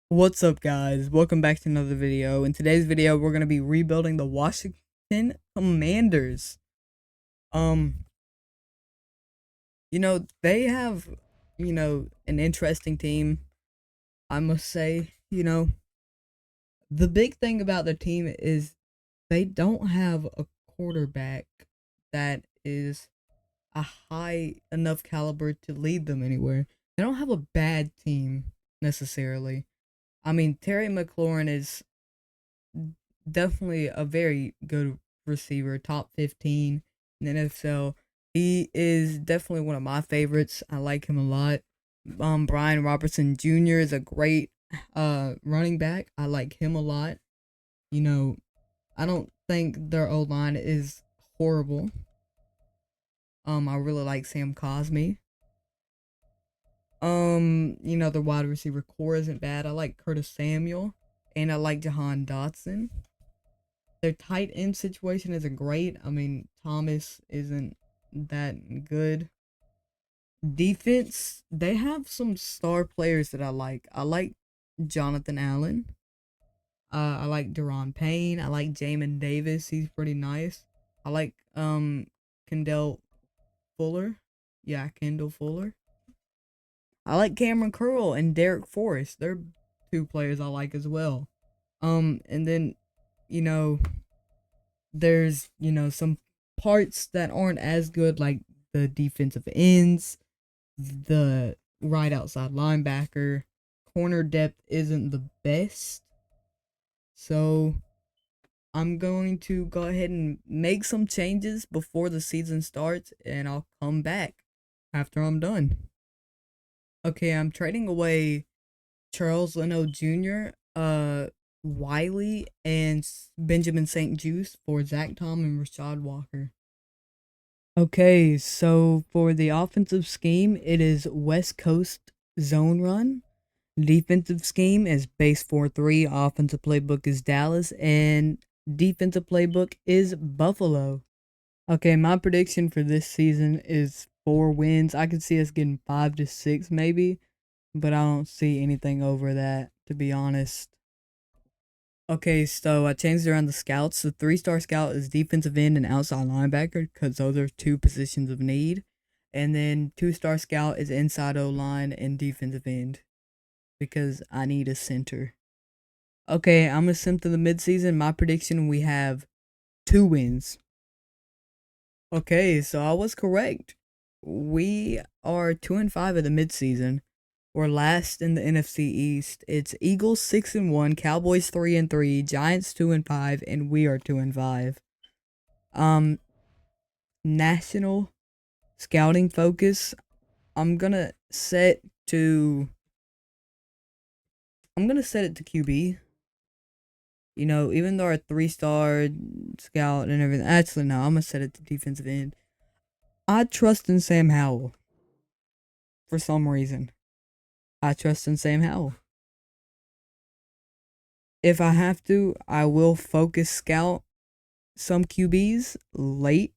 What's up, guys? Welcome back to another video. In today's video, we're going to be rebuilding the Washington Commanders. Um, they have, an interesting team, I must say. The big thing about the team is they don't have a quarterback that is a high enough caliber to lead them anywhere. They don't have a bad team necessarily. I mean, Terry McLaurin is definitely a very good receiver, top 15 in the NFL. He is definitely one of my favorites. I like him a lot. Brian Robertson Jr. is a great running back. I like him a lot. You know, I don't think their O line is horrible. I really like Sam Cosmi. The wide receiver core isn't bad. I like Curtis Samuel and I like Jahan Dotson. Their tight end situation isn't great. I mean, Thomas isn't that good. Defense, they have some star players that I like. I like Jonathan Allen. I like Deron Payne. I like Jamin Davis. He's pretty nice. I like Kendall Fuller. Yeah, Kendall Fuller. I like Cameron Curl and Derek Forrest. They're two players I like as well. And then, you know, there's, some parts that aren't as good, like the defensive ends, the right outside linebacker, corner depth isn't the best. So I'm going to go ahead and make some changes before the season starts, and I'll come back after I'm done. Okay, I'm trading away Charles Leno Jr., Wiley, and Benjamin St. Juice for Zach Tom and Rashad Walker. Okay, so for the offensive scheme, it is West Coast zone run. Defensive scheme is base 4-3. Offensive playbook is Dallas, and defensive playbook is Buffalo. Okay, my prediction for this season is 4 wins. I could see us getting 5 to 6 maybe, but I don't see anything over that, to be honest. Okay, so I changed around the scouts. The 3-star scout is defensive end and outside linebacker because those are two positions of need. And then 2-star scout is inside O line and defensive end because I need a center. Okay, I'm gonna sim to the midseason. My prediction: we have 2 wins. Okay, so I was correct. We are 2-5 at the midseason. We're last in the NFC East. It's Eagles 6-1, Cowboys 3-3, Giants 2-5, and we are 2-5. Um, National scouting focus. I'm gonna set to. I'm gonna set it to QB. Even though our 3-star scout and everything. Actually, no, I'm gonna set it to defensive end. I trust in Sam Howell. For some reason, I trust in Sam Howell. If I have to, I will focus scout some QBs late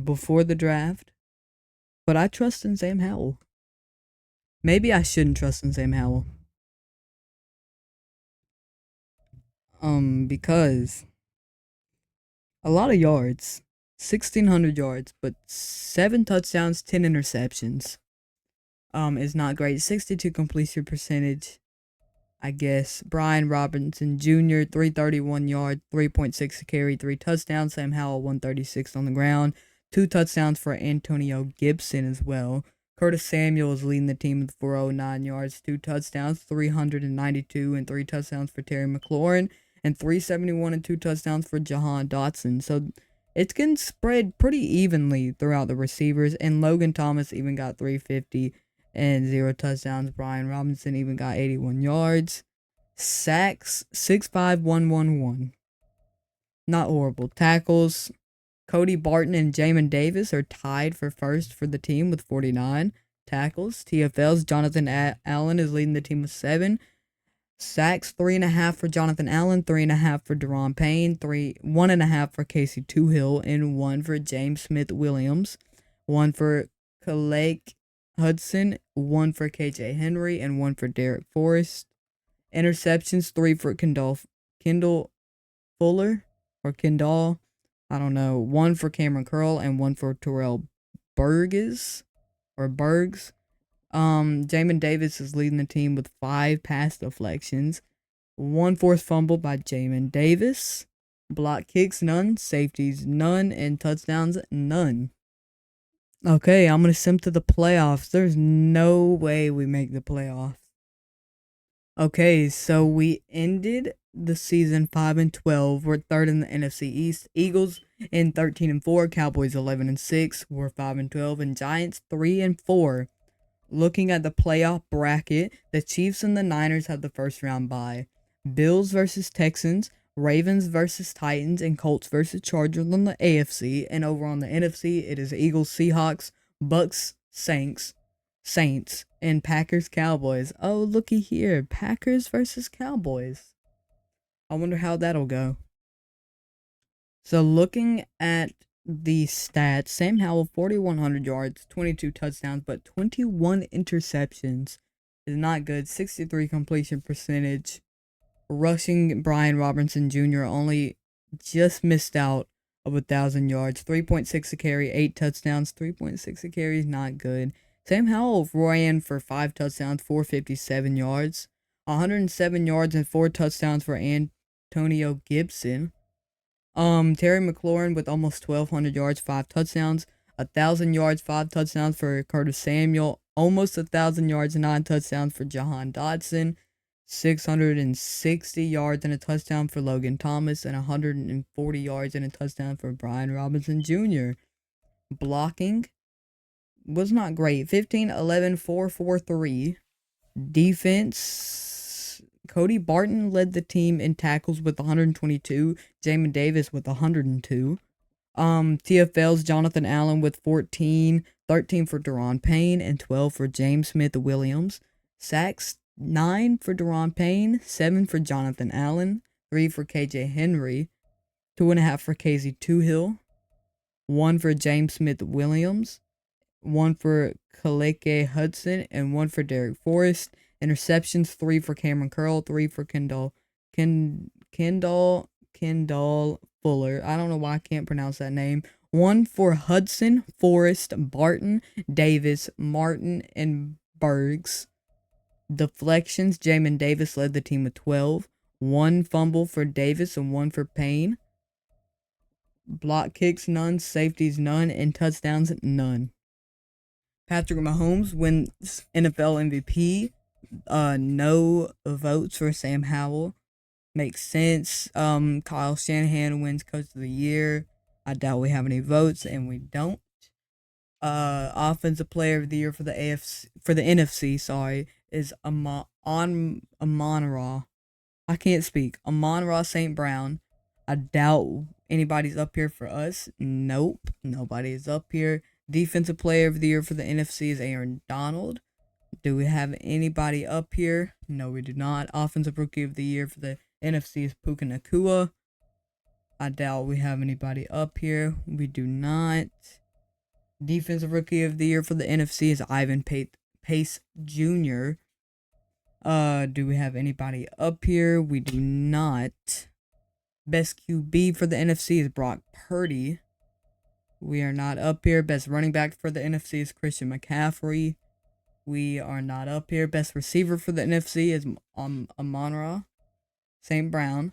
before the draft, but I trust in Sam Howell. Maybe I shouldn't trust in Sam Howell. Because a lot of yards, 1,600 yards, but 7 touchdowns, 10 interceptions. Is not great. 62 completion percentage, I guess. Brian Robinson Jr., 331 yards, 3.6 carry, 3 touchdowns. Sam Howell, 136 on the ground. 2 touchdowns for Antonio Gibson as well. Curtis Samuel is leading the team with 409 yards, 2 touchdowns, 392, and 3 touchdowns for Terry McLaurin, and 371 and 2 touchdowns for Jahan Dotson. So it's getting spread pretty evenly throughout the receivers, and Logan Thomas even got 350 and 0 touchdowns. Brian Robinson even got 81 yards. Sacks 65111. Not horrible. Tackles, Cody Barton and Jamin Davis are tied for first for the team with 49 tackles. TFL's Jonathan Allen is leading the team with 7. Sacks 3.5 for Jonathan Allen, 3.5 for Deron Payne, 1.5 for Casey Toohill, and 1 for James Smith Williams, 1 for Kalake Hudson, 1 for KJ Henry, and 1 for Derek Forrest. Interceptions, 3 for Kendall Fuller or Kendall. I don't know. 1 for Cameron Curl and 1 for Terrell Bergs. Jamin Davis is leading the team with 5 pass deflections. 1 forced fumble by Jamin Davis. Block kicks, none. Safeties, none. And touchdowns, none. Okay, I'm going to sim to the playoffs. There's no way we make the playoffs. Okay, so we ended the season 5-12. We're third in the NFC East. Eagles in 13-4. Cowboys 11-6. We're 5-12. And Giants 3-4. Looking at the playoff bracket, the Chiefs and the Niners have the first round bye. Bills versus Texans, Ravens versus Titans, and Colts versus Chargers on the AFC. And over on the NFC, it is Eagles, Seahawks, Bucks, Saints, and Packers, Cowboys. Oh, looky here. Packers versus Cowboys. I wonder how that'll go. So looking at the stats, Sam Howell, 4,100 yards, 22 touchdowns, but 21 interceptions is not good. 63 completion percentage. Rushing, Brian Robinson Jr. only just missed out of 1,000 yards. 3.6 a carry, 8 touchdowns. 3.6 a carry is not good. Sam Howell ran for 5 touchdowns, 457 yards. 107 yards and 4 touchdowns for Antonio Gibson. Terry McLaurin with almost 1,200 yards, 5 touchdowns. 1,000 yards, 5 touchdowns for Curtis Samuel. Almost 1,000 yards, 9 touchdowns for Jahan Dotson. 660 yards and a touchdown for Logan Thomas. And 140 yards and a touchdown for Brian Robinson Jr. Blocking was not great. 15, 11, 4, 4, 3. Defense, Cody Barton led the team in tackles with 122. Jamin Davis with 102. TFL's Jonathan Allen with 14. 13 for Deron Payne and 12 for James Smith-Williams. Sacks, 9 for Deron Payne, 7 for Jonathan Allen, 3 for KJ Henry, 2.5 for Casey Toohill, 1 for James Smith-Williams, 1 for Kaleke Hudson, and 1 for Derek Forrest. Interceptions, 3 for Cameron Curl, 3 for Kendall Fuller. I don't know why I can't pronounce that name. 1 for Hudson, Forrest, Barton, Davis, Martin, and Bergs. Deflections, Jamin Davis led the team with 12. 1 fumble for Davis and 1 for Payne. Block kicks, none. Safeties, none. And touchdowns, none. Patrick Mahomes wins NFL MVP. No votes for Sam Howell. Makes sense. Kyle Shanahan wins Coach of the Year. I doubt we have any votes, and we don't. Offensive Player of the Year for the NFC, is Amon-Ra. I can't speak. Amon-Ra St. Brown. I doubt anybody's up here for us. Nope, nobody is up here. Defensive Player of the Year for the NFC is Aaron Donald. Do we have anybody up here? No, we do not. Offensive Rookie of the Year for the NFC is Puka Nacua. I doubt we have anybody up here. We do not. Defensive Rookie of the Year for the NFC is Ivan Pace Jr. Do we have anybody up here? We do not. Best QB for the NFC is Brock Purdy. We are not up here. Best running back for the NFC is Christian McCaffrey. We are not up here. Best receiver for the NFC is Amon-Ra St. Brown.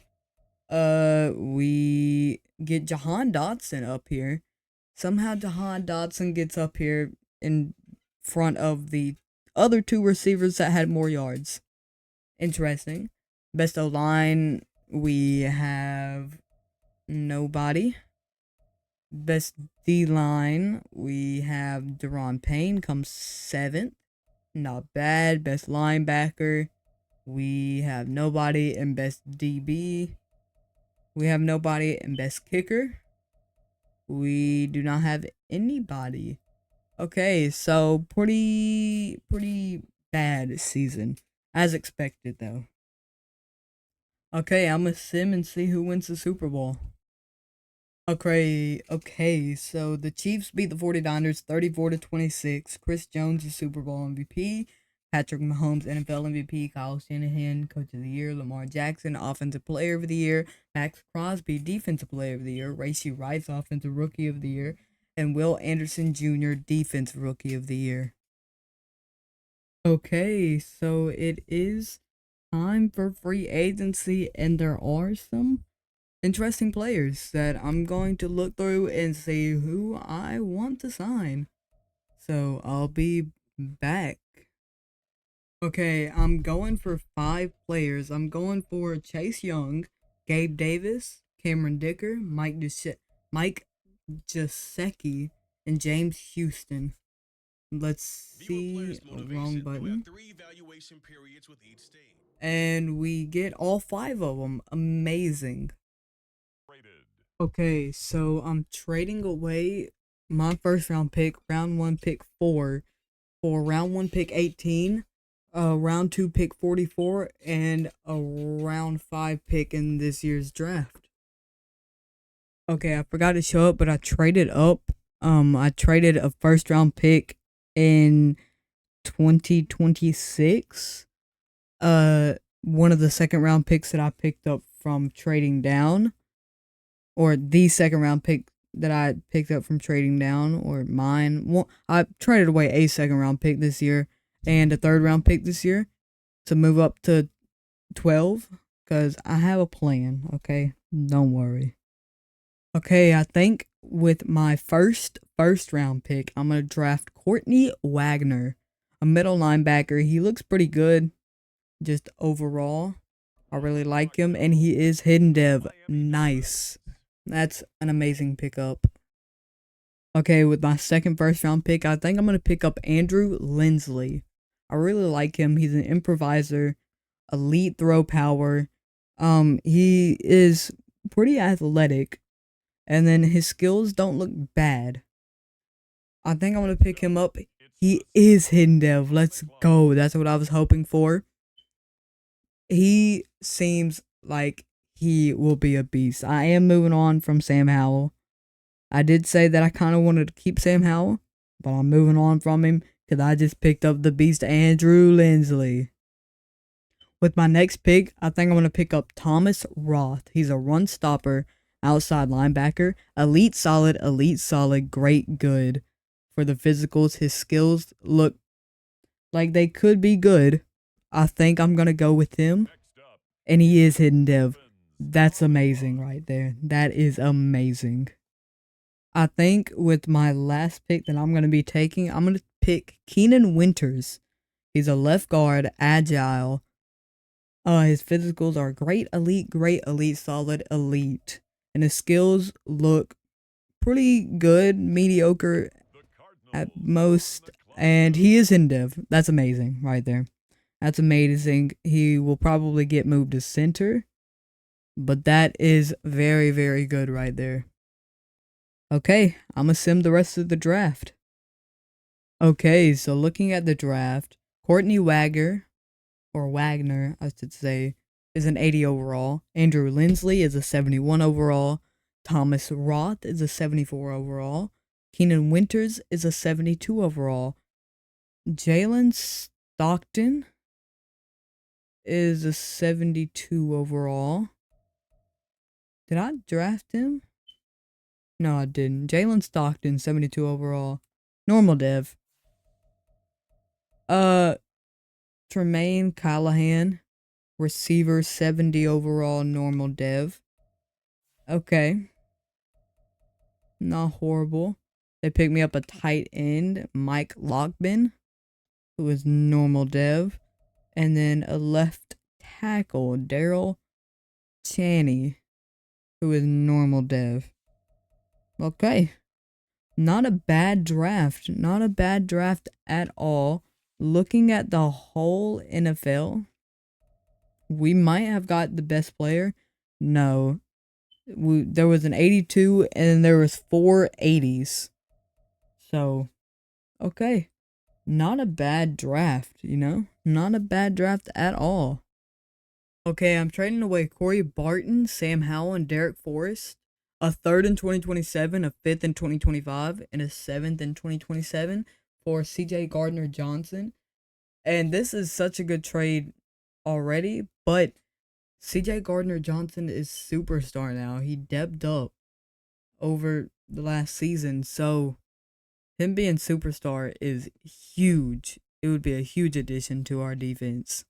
We get Jahan Dotson up here. Somehow Jahan Dotson gets up here in front of the other 2 receivers that had more yards. Interesting. Best O-line, we have nobody. Best D-line, we have Deron Payne comes 7th. Not bad. Best linebacker, we have nobody. And best DB, we have nobody. And best kicker, we do not have anybody. Okay, so pretty bad season. As expected, though. Okay, I'm gonna sim and see who wins the Super Bowl. Okay, so the Chiefs beat the 49ers 34-26. Chris Jones is Super Bowl MVP. Patrick Mahomes, NFL MVP, Kyle Shanahan, Coach of the Year, Lamar Jackson, Offensive Player of the Year, Max Crosby, Defensive Player of the Year, Rashee Rice, Offensive Rookie of the Year, and Will Anderson Jr., Defensive Rookie of the Year. Okay, so it is time for free agency, and there are some interesting players that I'm going to look through and see who I want to sign. So I'll be back. Okay, I'm going for 5 players. I'm going for Chase Young, Gabe Davis, Cameron Dicker, Mike Gesicki, and James Houston. Let's see. Wrong button. And we get all 5 of them. Amazing. Okay, so I'm trading away my first round pick, round 1 pick 4, for round 1 pick 18, round 2 pick 44, and a round 5 pick in this year's draft. Okay, I forgot to show up, but I traded up. I traded a first round pick in 2026. One of the second round picks that I picked up from trading down, or the second round pick that I picked up from trading down, or mine. Well, I traded away a second round pick this year and a third round pick this year to move up to 12 because I have a plan, okay? Don't worry. Okay, I think with my first round pick, I'm going to draft Courtney Wagner, a middle linebacker. He looks pretty good just overall. I really like him, and he is hidden dev. Nice. That's an amazing pickup. Okay, with my second first round pick, I think I'm going to pick up Andrew Lindsley. I really like him. He's an improviser, elite throw power. He is pretty athletic, and then his skills don't look bad. I think I'm going to pick him up. He is hidden dev. Let's go. That's what I was hoping for. He seems like he will be a beast. I am moving on from Sam Howell. I did say that I kind of wanted to keep Sam Howell, but I'm moving on from him because I just picked up the beast Andrew Lindsley. With my next pick, I think I'm going to pick up Thomas Roth. He's a run stopper, outside linebacker, elite solid, great good. For the physicals, his skills look like they could be good. I think I'm going to go with him. And he is hidden dev. That's amazing right there. That is amazing. I think with my last pick that I'm going to be taking, I'm going to pick Keenan Winters. He's a left guard, agile. His physicals are great, elite, solid, elite. And his skills look pretty good, mediocre at most. And he is in dev. That's amazing right there. That's amazing. He will probably get moved to center. But that is very, very good right there. Okay, I'm going to sim the rest of the draft. Okay, so looking at the draft, Courtney Wagner, I should say, is an 80 overall. Andrew Lindsley is a 71 overall. Thomas Roth is a 74 overall. Keenan Winters is a 72 overall. Jalen Stockton is a 72 overall. Did I draft him? No, I didn't. Jalen Stockton, 72 overall. Normal dev. Tremaine Callahan, receiver, 70 overall, normal dev. Okay. Not horrible. They picked me up a tight end, Mike Lockbin, who is normal dev. And then a left tackle, Daryl Chaney, who is normal dev. Okay. Not a bad draft. Not a bad draft at all. Looking at the whole NFL, we might have got the best player. No. There was an 82 and there was 4 80s. So, okay. Not a bad draft, you know? Not a bad draft at all. Okay, I'm trading away Corey Barton, Sam Howell, and Derek Forrest. A third in 2027, a fifth in 2025, and a seventh in 2027 for CJ Gardner Johnson. And this is such a good trade already, but CJ Gardner Johnson is superstar now. He depped up over the last season, so him being superstar is huge. It would be a huge addition to our defense.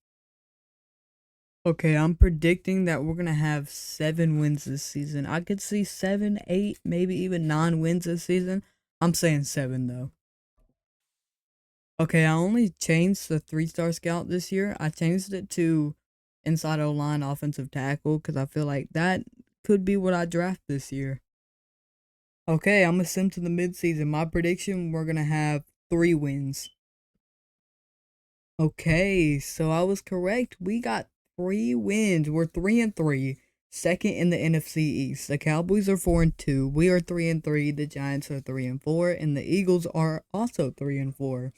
Okay, I'm predicting that we're gonna have 7 wins this season. I could see 7, 8, maybe even 9 wins this season. I'm saying 7 though. Okay, I only changed the 3-star scout this year. I changed it to inside O line offensive tackle because I feel like that could be what I draft this year. Okay, I'm gonna sim to the midseason. My prediction: we're gonna have 3 wins. Okay, so I was correct. We got 3 wins. We're 3-3, second in the NFC East. The Cowboys are 4-2. We are 3-3. The Giants are 3-4, and the Eagles are also 3-4.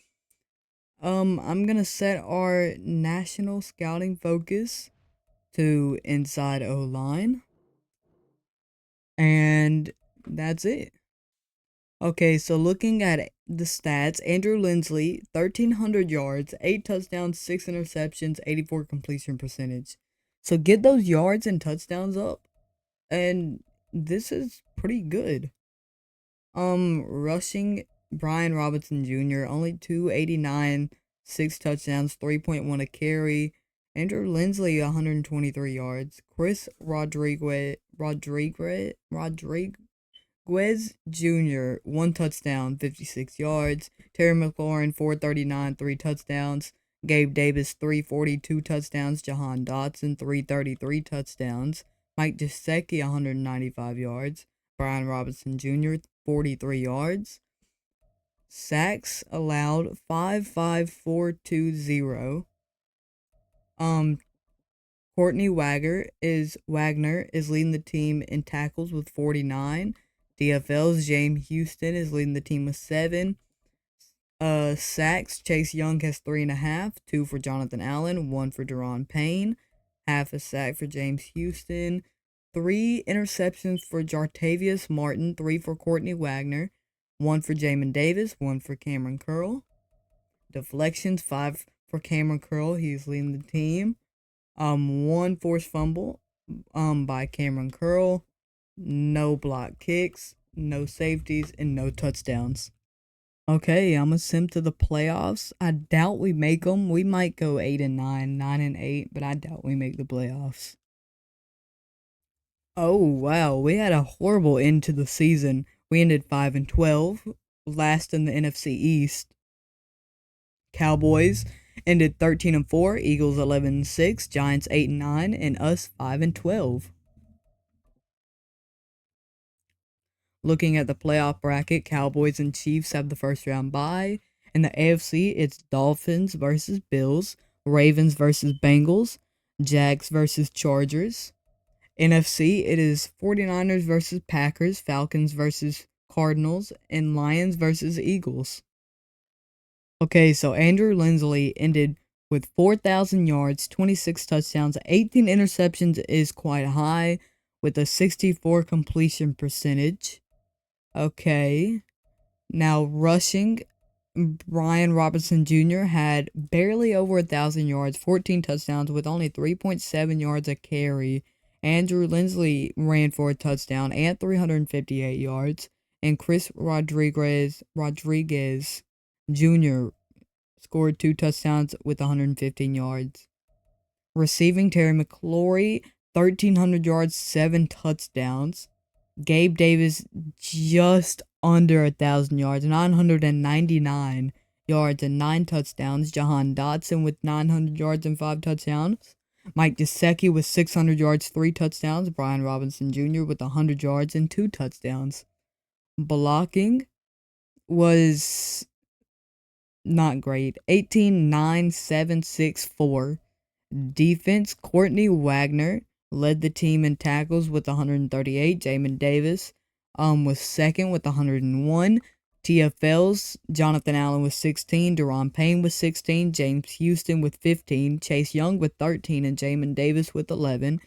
I'm gonna set our national scouting focus to inside O line, and that's it. Okay, so looking at the stats, Andrew Lindsley, 1,300 yards, 8 touchdowns, 6 interceptions, 84 completion percentage. So get those yards and touchdowns up, and this is pretty good. Rushing, Brian Robinson Jr., only 289, 6 touchdowns, 3.1 a carry. Andrew Lindsley, 123 yards. Chris Rodriguez Jr., 1 touchdown, 56 yards. Terry McLaurin, 439, 3 touchdowns. Gabe Davis, 340, 2 touchdowns. Jahan Dotson, 333 touchdowns. Mike Gesicki, 195 yards. Brian Robinson Jr., 43 yards. Sacks allowed, 55420. Courtney Wagner is leading the team in tackles with 49. DFL's James Houston is leading the team with 7. Sacks, Chase Young has 3.5, 2 for Jonathan Allen, 1 for Deron Payne, half a sack for James Houston, 3 interceptions for Jartavius Martin, 3 for Courtney Wagner, 1 for Jamin Davis, 1 for Cameron Curl. Deflections, 5 for Cameron Curl, he's leading the team. 1 forced fumble by Cameron Curl, no block kicks, no safeties, and no touchdowns. Okay, I'm gonna sim to the playoffs. I doubt we make them. We might go 8-9, 9-8, but I doubt we make the playoffs. Oh wow, we had a horrible end to the season. We ended 5-12, last in the NFC East. Cowboys ended 13-4, Eagles 11-6, Giants 8-9, and us 5-12. Looking at the playoff bracket, Cowboys and Chiefs have the first round bye. In the AFC, it's Dolphins versus Bills, Ravens versus Bengals, Jags versus Chargers. NFC, it is 49ers versus Packers, Falcons versus Cardinals, and Lions versus Eagles. Okay, so Andrew Lindsley ended with 4,000 yards, 26 touchdowns, 18 interceptions is quite high with a 64 completion percentage. Okay. Now rushing, Brian Robinson Jr. had barely over 1,000 yards, 14 touchdowns with only 3.7 yards a carry. Andrew Lindsley ran for a touchdown and 358 yards. And Chris Rodriguez Jr. scored 2 touchdowns with 115 yards. Receiving, Terry McLaurin, 1,300 yards, 7 touchdowns. Gabe Davis just under 1,000 yards, 999 yards and 9 touchdowns. Jahan Dotson with 900 yards and 5 touchdowns. Mike Gesicki with 600 yards, 3 touchdowns. Brian Robinson Jr. with 100 yards and 2 touchdowns. Blocking was not great. 18-9, 7, 6, 4. Defense, Courtney Wagner led the team in tackles with 138. Jamin Davis was second with 101. TFL's Jonathan Allen with 16. Deron Payne with 16. James Houston with 15. Chase Young with 13. And Jamin Davis with 11.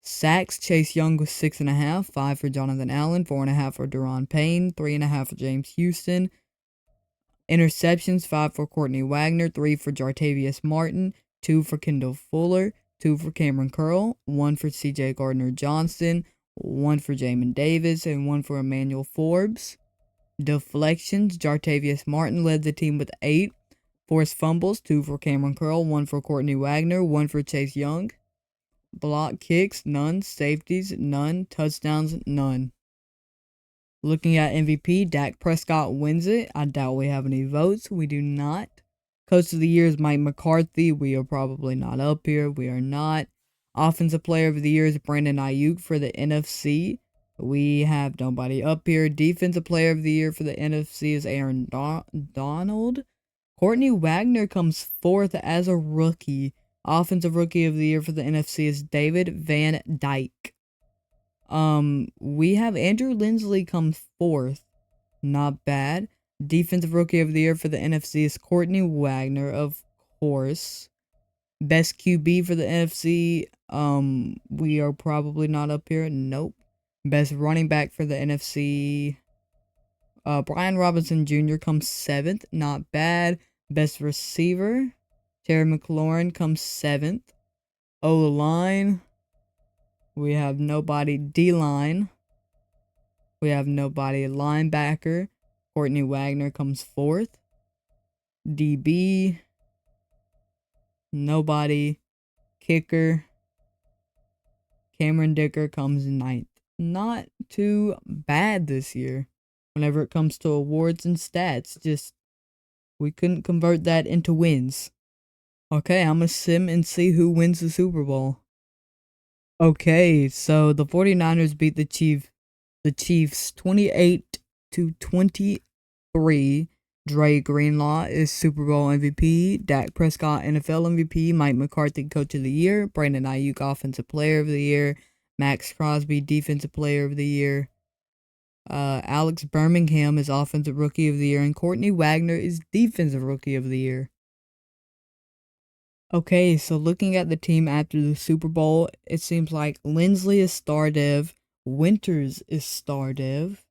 Sacks, Chase Young with 6.5. 5 for Jonathan Allen. 4.5 for Deron Payne. 3.5 for James Houston. Interceptions, 5 for Courtney Wagner, 3 for Jartavius Martin, 2 for Kendall Fuller, 2 for Cameron Curl, 1 for CJ Gardner Johnson, 1 for Jamin Davis, and 1 for Emmanuel Forbes. Deflections, Jartavius Martin led the team with 8. Forced fumbles, 2 for Cameron Curl, 1 for Courtney Wagner, 1 for Chase Young. Block kicks, none. Safeties, none. Touchdowns, none. Looking at MVP, Dak Prescott wins it. I doubt we have any votes. We do not. Coach of the Year is Mike McCarthy. We are probably not up here. We are not. Offensive Player of the Year is Brandon Ayuk for the NFC. We have nobody up here. Defensive Player of the Year for the NFC is Aaron Donald. Courtney Wagner comes fourth as a rookie. Offensive Rookie of the Year for the NFC is David Van Dyke. We have Andrew Lindsley comes fourth. Not bad. Defensive Rookie of the Year for the NFC is Courtney Wagner, of course. Best QB for the NFC, we are probably not up here. Nope. Best running back for the NFC, Brian Robinson Jr. comes 7th. Not bad. Best receiver, Terry McLaurin comes 7th. O-line, we have nobody. D-line, we have nobody. Linebacker, Courtney Wagner comes 4th. DB, nobody. Kicker, Cameron Dicker comes 9th. Not too bad this year. Whenever it comes to awards and stats, just we couldn't convert that into wins. Okay, I'm gonna sim and see who wins the Super Bowl. Okay, so the 49ers beat the Chiefs 28-23. Dre Greenlaw is Super Bowl MVP. Dak Prescott NFL MVP. Mike McCarthy Coach of the Year. Brandon Ayuk Offensive Player of the Year. Max Crosby Defensive Player of the Year. Alex Birmingham is Offensive Rookie of the Year, and Courtney Wagner is Defensive Rookie of the Year. Okay, so looking at the team after the Super Bowl, it seems like Lindsley is star dev, Winters is star dev,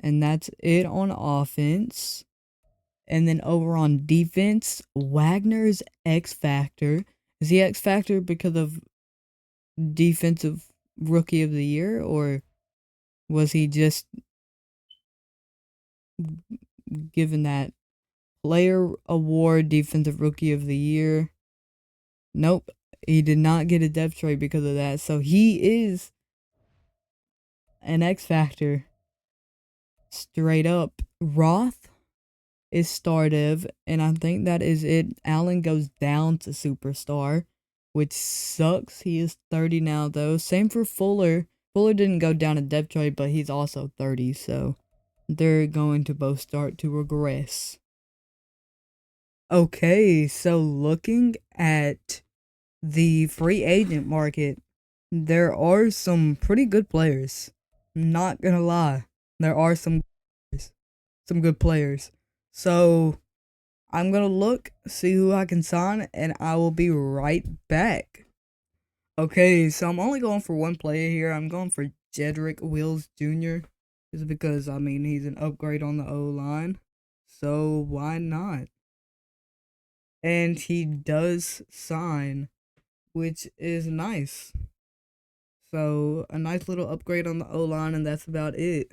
and that's it on offense. And then over on defense, Wagner's X Factor. Is he X Factor because of Defensive Rookie of the Year, or was he just given that player award, Defensive Rookie of the Year? Nope, he did not get a depth trade because of that. So he is an X Factor. Straight up. Roth is star dev, and I think that is it. Allen goes down to superstar, which sucks. He is 30 now, though. Same for Fuller. Fuller didn't go down a depth trade, but he's also 30, so they're going to both start to regress. Okay, so looking at the free agent market, there are some pretty good players. Not gonna lie, there are some good players. So I'm gonna look, see who I can sign, and I will be right back. Okay, so I'm only going for one player here. I'm going for Jedrick Wills Jr. Just because, I mean, he's an upgrade on the O-line. So why not? And he does sign, which is nice. So a nice little upgrade on the O-line, and that's about it.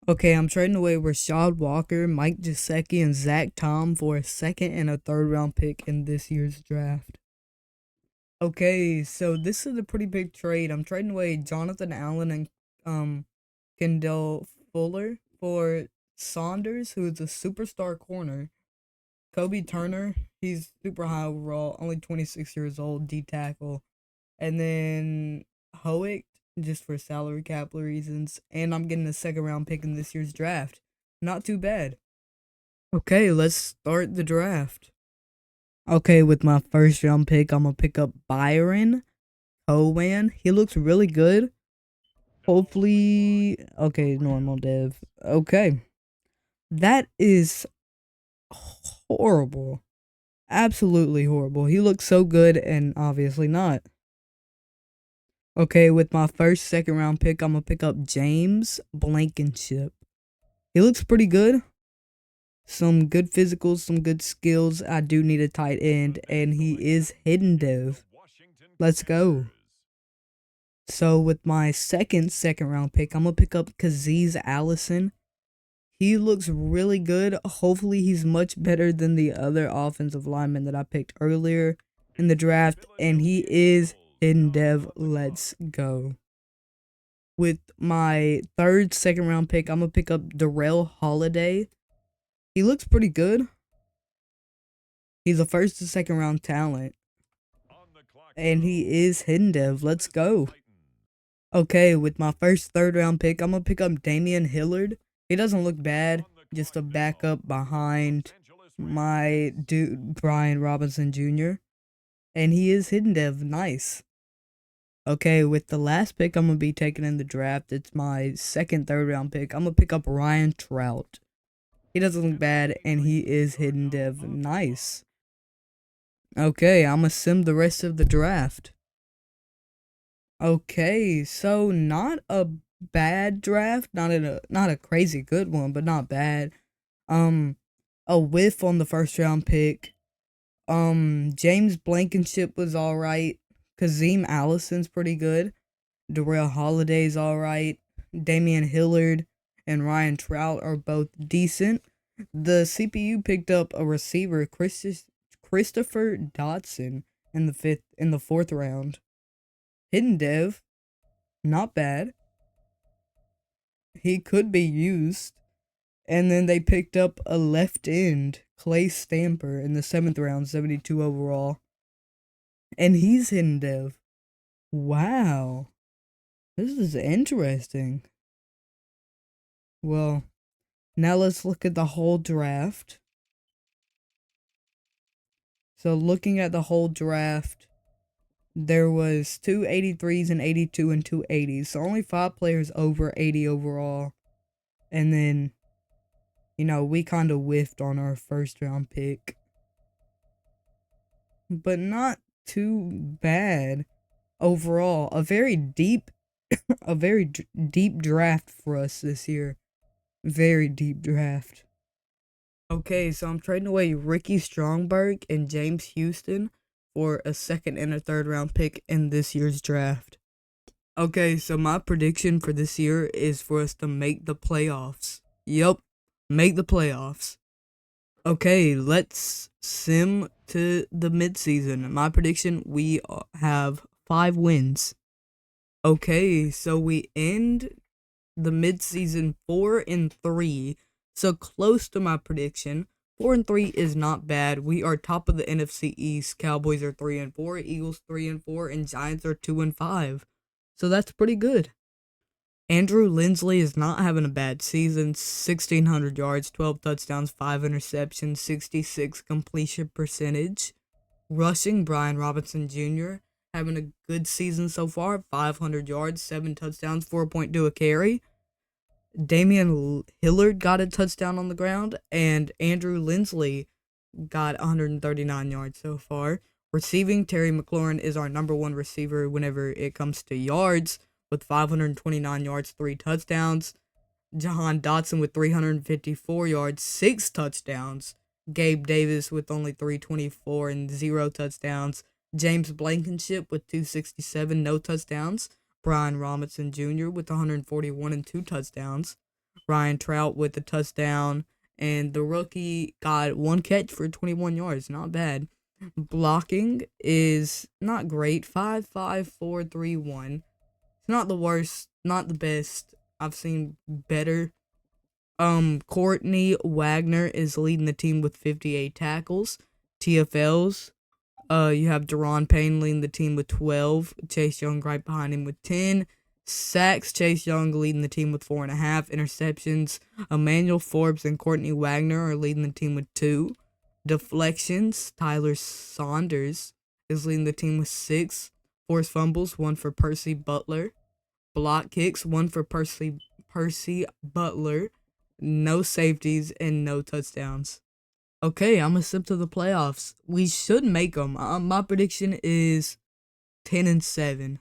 Okay, I'm trading away Rashad Walker, Mike Gesicki, and Zach Tom for a 2nd and a 3rd round pick in this year's draft. Okay, so this is a pretty big trade. I'm trading away Jonathan Allen and Kendall Fuller for Saunders, who is a superstar corner. Kobe Turner, he's super high overall, only 26 years old, D tackle. And then Howick, just for salary cap reasons. And I'm getting a 2nd round pick in this year's draft. Not too bad. Okay, let's start the draft. Okay, with my 1st round pick, I'm going to pick up Byron Cowan. He looks really good. Hopefully, okay, normal dev. Okay. That is horrible. Absolutely horrible. He looks so good and obviously not. Okay, with my 1st, 2nd round pick, I'm going to pick up James Blankenship. He looks pretty good. some good physicals, some good skills. I do need a tight end, and he is hidden dev. Let's go. So with my second round pick, I'm gonna pick up Kazee Allison. He looks really good. Hopefully, he's much better than the other offensive lineman that I picked earlier in the draft, and he is hidden dev. Let's go. With my second round pick, I'm gonna pick up Darrell Holiday. He looks pretty good. He's a first and second round talent, and he is hidden dev. Let's go. Okay, with my third round pick, I'm gonna pick up Damian Hillard. He doesn't look bad, just a backup behind my dude Brian Robinson Jr. And he is hidden dev. Nice. Okay, with the last pick I'm gonna be taking in the draft, it's my third round pick. I'm gonna pick up Ryan Trout. He doesn't look bad, and he is hidden dev. Nice. Okay, I'm gonna sim the rest of the draft. Okay, so not a bad draft, not a crazy good one, but not bad. Um, a whiff on the first round pick. James Blankenship was all right. Kazee Allison's pretty good. Darrell Holiday's all right. Damian Hillard and Ryan Trout are both decent. The CPU picked up a receiver, Christopher Dotson, in the fourth round. Hidden dev, not bad. He could be used. And then they picked up a left end, Clay Stamper, in the seventh round, 72 overall. And he's hidden dev. Wow. This is interesting. Well, now let's look at the whole draft. So looking at the whole draft, there was two 83s and 82 and two 80s. So only 5 players over 80 overall. And then, we kind of whiffed on our first round pick. But not too bad overall. A very deep draft for us this year. Very deep draft. Okay, so I'm trading away Ricky Strongberg and James Houston for a second and a third round pick in this year's draft. Okay, so my prediction for this year is for us to make the playoffs. Yup, make the playoffs. Okay, let's sim to the midseason. My prediction, we have 5 wins. Okay, so we end the midseason 4-3, so close to my prediction. 4-3 is not bad. We are top of the NFC East. Cowboys are 3-4, Eagles 3-4, and Giants are 2-5. So that's pretty good. Andrew Lindsley is not having a bad season. 1,600 yards, 12 touchdowns, 5 interceptions, 66 completion percentage. Rushing, Brian Robinson Jr. having a good season so far. 500 yards, 7 touchdowns, 4.2 a carry. Damian Hillard got a touchdown on the ground, and Andrew Lindsley got 139 yards so far. Receiving, Terry McLaurin is our number 1 receiver whenever it comes to yards, with 529 yards, 3 touchdowns. Jahan Dotson with 354 yards, 6 touchdowns. Gabe Davis with only 324 and 0 touchdowns. James Blankenship with 267, no touchdowns. Brian Robinson Jr. with 141 and 2 touchdowns. Ryan Trout with a touchdown. And the rookie got 1 catch for 21 yards. Not bad. Blocking is not great. 5-5-4-3-1. It's not the worst, not the best. I've seen better. Courtney Wagner is leading the team with 58 tackles. TFLs. You have Deron Payne leading the team with 12. Chase Young right behind him with 10. Sacks, Chase Young leading the team with 4.5. Interceptions, Emmanuel Forbes and Courtney Wagner are leading the team with 2. Deflections, Tyler Saunders is leading the team with 6. Forced fumbles, 1 for Percy Butler. Block kicks, 1 for Percy Butler. No safeties and no touchdowns. Okay, I'm gonna sip to the playoffs. We should make them. My prediction is 10-7.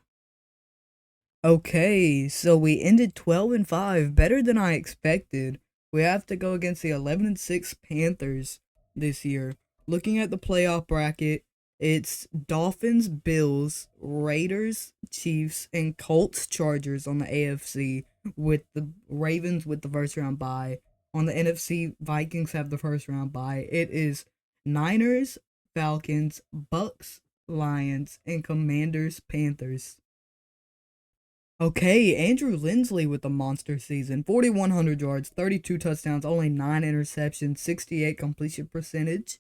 Okay, so we ended 12-5, better than I expected. We have to go against the 11-6 Panthers this year. Looking at the playoff bracket, it's Dolphins, Bills, Raiders, Chiefs, and Colts, Chargers on the AFC, with the Ravens with the first round bye. On the NFC, Vikings have the first round bye. It is Niners, Falcons, Bucks, Lions, and Commanders, Panthers. Okay, Andrew Lindsley with the monster season. 4,100 yards, 32 touchdowns, only 9 interceptions, 68 completion percentage.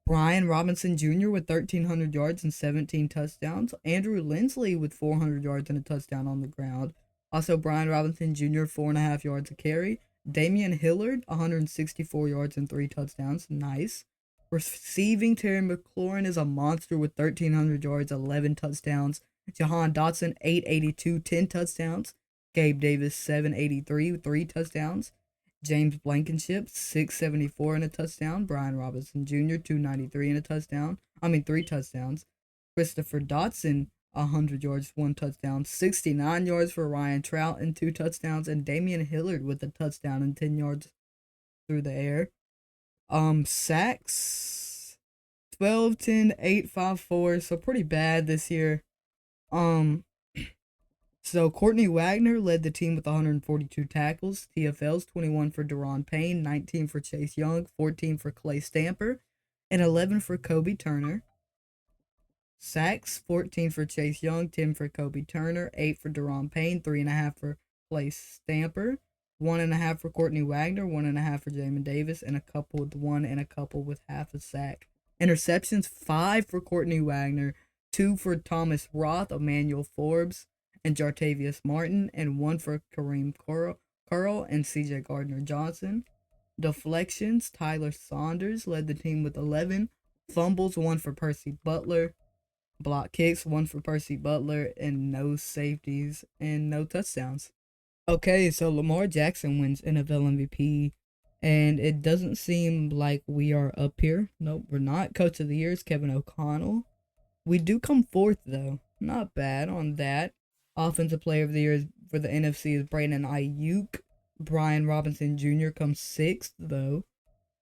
Brian Robinson Jr. with 1,300 yards and 17 touchdowns. Andrew Lindsley with 400 yards and a touchdown on the ground. Also, Brian Robinson Jr., 4.5 yards a carry. Damian Hillard, 164 yards and 3 touchdowns. Nice. Receiving, Terry McLaurin is a monster with 1,300 yards, 11 touchdowns. Jahan Dotson, 882, 10 touchdowns. Gabe Davis, 783, 3 touchdowns. James Blankenship, 674 and a touchdown. Brian Robinson Jr., 293 and a touchdown. 3 touchdowns. Christopher Dotson, 100 yards, 1 touchdown. 69 yards for Ryan Trout and 2 touchdowns. And Damian Hillard with a touchdown and 10 yards through the air. Sacks, 12, 10, 8, 5, 4. So pretty bad this year. So Courtney Wagner led the team with 142 tackles, TFLs, 21 for Deron Payne, 19 for Chase Young, 14 for Clay Stamper, and 11 for Kobe Turner. Sacks, 14 for Chase Young, 10 for Kobe Turner, 8 for Deron Payne, 3.5 for Clay Stamper, 1.5 for Courtney Wagner, 1.5 for Jamin Davis, and a couple with 1 and a couple with half a sack. Interceptions, 5 for Courtney Wagner, 2 for Thomas Roth, Emmanuel Forbes, and Jartavius Martin, and 1 for Kareem Curl and CJ Gardner-Johnson. Deflections, Tyler Saunders led the team with 11. Fumbles, 1 for Percy Butler. Block kicks, 1 for Percy Butler, and no safeties and no touchdowns. Okay, so Lamar Jackson wins NFL MVP, and it doesn't seem like we are up here. Nope, we're not. Coach of the Year is Kevin O'Connell. We do come fourth, though. Not bad on that. Offensive Player of the Year for the NFC is Brandon Ayuk. Brian Robinson Jr. comes 6th, though.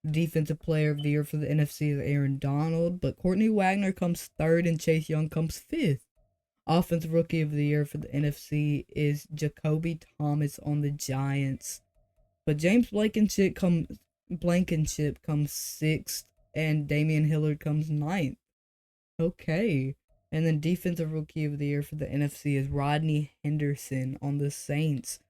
Defensive Player of the Year for the NFC is Aaron Donald, but Courtney Wagner comes 3rd and Chase Young comes 5th. Offensive Rookie of the Year for the NFC is Jacoby Thomas on the Giants, but James Blankenship comes 6th, and Damian Hillard comes 9th. Okay. And then Defensive Rookie of the Year for the NFC is Rodney Henderson on the Saints.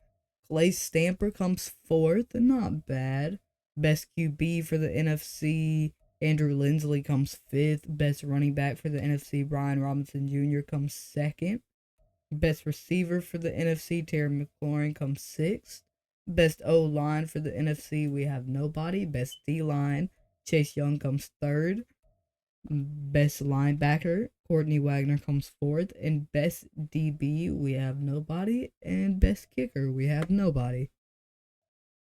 Clay Stamper comes 4th, not bad. Best QB for the NFC, Andrew Lindsley comes 5th. Best running back for the NFC, Brian Robinson Jr. comes 2nd. Best receiver for the NFC, Terry McLaurin comes 6th. Best O-line for the NFC, we have nobody. Best D-line, Chase Young comes 3rd. Best linebacker, Courtney Wagner comes 4th. And best DB, we have nobody. And best kicker, we have nobody.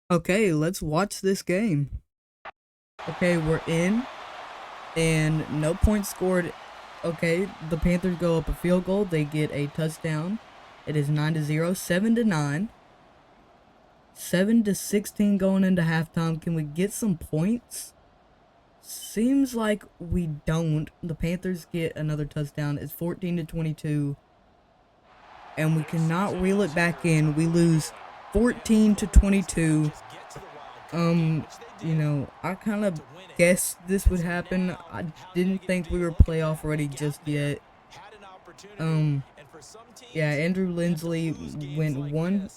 Okay, let's watch this game. Okay, we're in. And no points scored. Okay, the Panthers go up a field goal. They get a touchdown. It is 9-0, 7-9. 7-16 going into halftime. Can we get some points? Seems like we don't. The Panthers get another touchdown. It's 14-22. And we cannot reel it back in. We lose 14-22. I kind of guessed this would happen. I didn't think we were playoff ready just yet. Andrew Lindsley went 1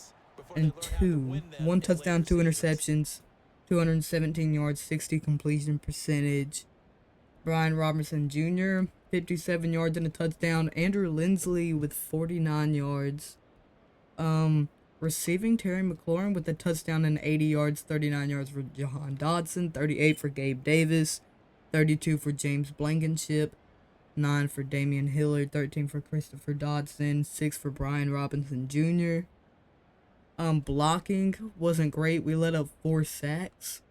and 2. 1 touchdown, 2 interceptions, 217 yards, 60 completion percentage. Brian Robinson Jr., 57 yards and a touchdown. Andrew Lindsley with 49 yards. Receiving, Terry McLaurin with a touchdown and 80 yards, 39 yards for Jahan Dotson, 38 for Gabe Davis, 32 for James Blankenship, 9 for Damian Hillard, 13 for Christopher Dodson, 6 for Brian Robinson Jr. Blocking wasn't great. We let up 4 sacks.